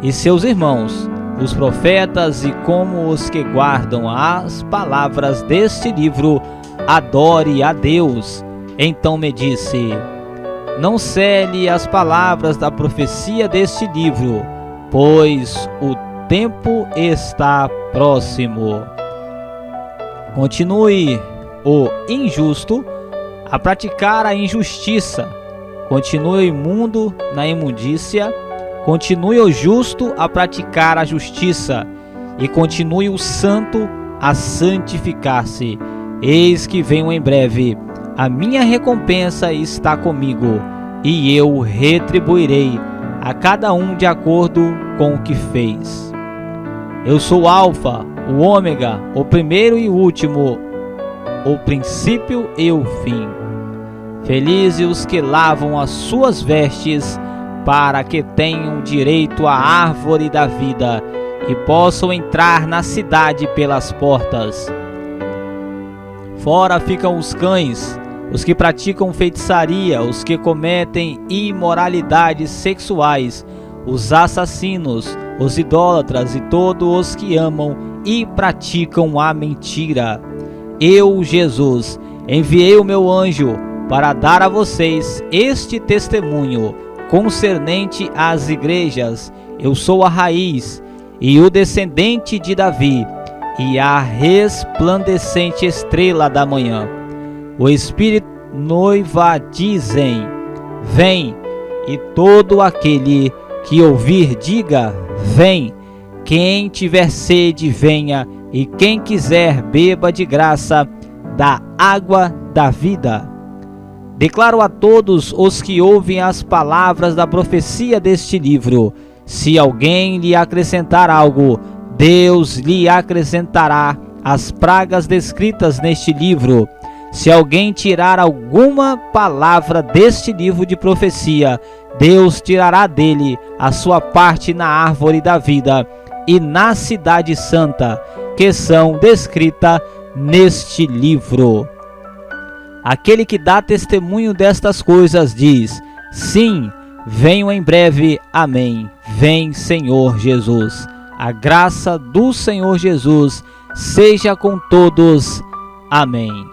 e seus irmãos, os profetas, e como os que guardam as palavras deste livro. Adore a Deus. Então me disse: não cele as palavras da profecia deste livro, pois o tempo está próximo. Continue o injusto a praticar a injustiça, continue o imundo na imundícia, continue o justo a praticar a justiça, e continue o santo a santificar-se. Eis que venho em breve, a minha recompensa está comigo, e eu retribuirei a cada um de acordo com o que fez. Eu sou o Alfa, o Ômega, o primeiro e o último, o princípio e o fim. Felizes os que lavam as suas vestes, para que tenham direito à árvore da vida e possam entrar na cidade pelas portas. Fora ficam os cães, os que praticam feitiçaria, os que cometem imoralidades sexuais, os assassinos, os idólatras e todos os que amam e praticam a mentira. Eu, Jesus, enviei o meu anjo para dar a vocês este testemunho concernente às igrejas. Eu sou a raiz e o descendente de Davi, e a resplandecente estrela da manhã. O Espírito e noiva dizem: vem, e todo aquele que ouvir diga: vem. Quem tiver sede, venha, e quem quiser, beba de graça da água da vida. Declaro a todos os que ouvem as palavras da profecia deste livro: se alguém lhe acrescentar algo, Deus lhe acrescentará as pragas descritas neste livro. Se alguém tirar alguma palavra deste livro de profecia, Deus tirará dele a sua parte na árvore da vida e na cidade santa, que são descritas neste livro. Aquele que dá testemunho destas coisas diz: sim, venho em breve. Amém. Vem, Senhor Jesus. A graça do Senhor Jesus seja com todos. Amém.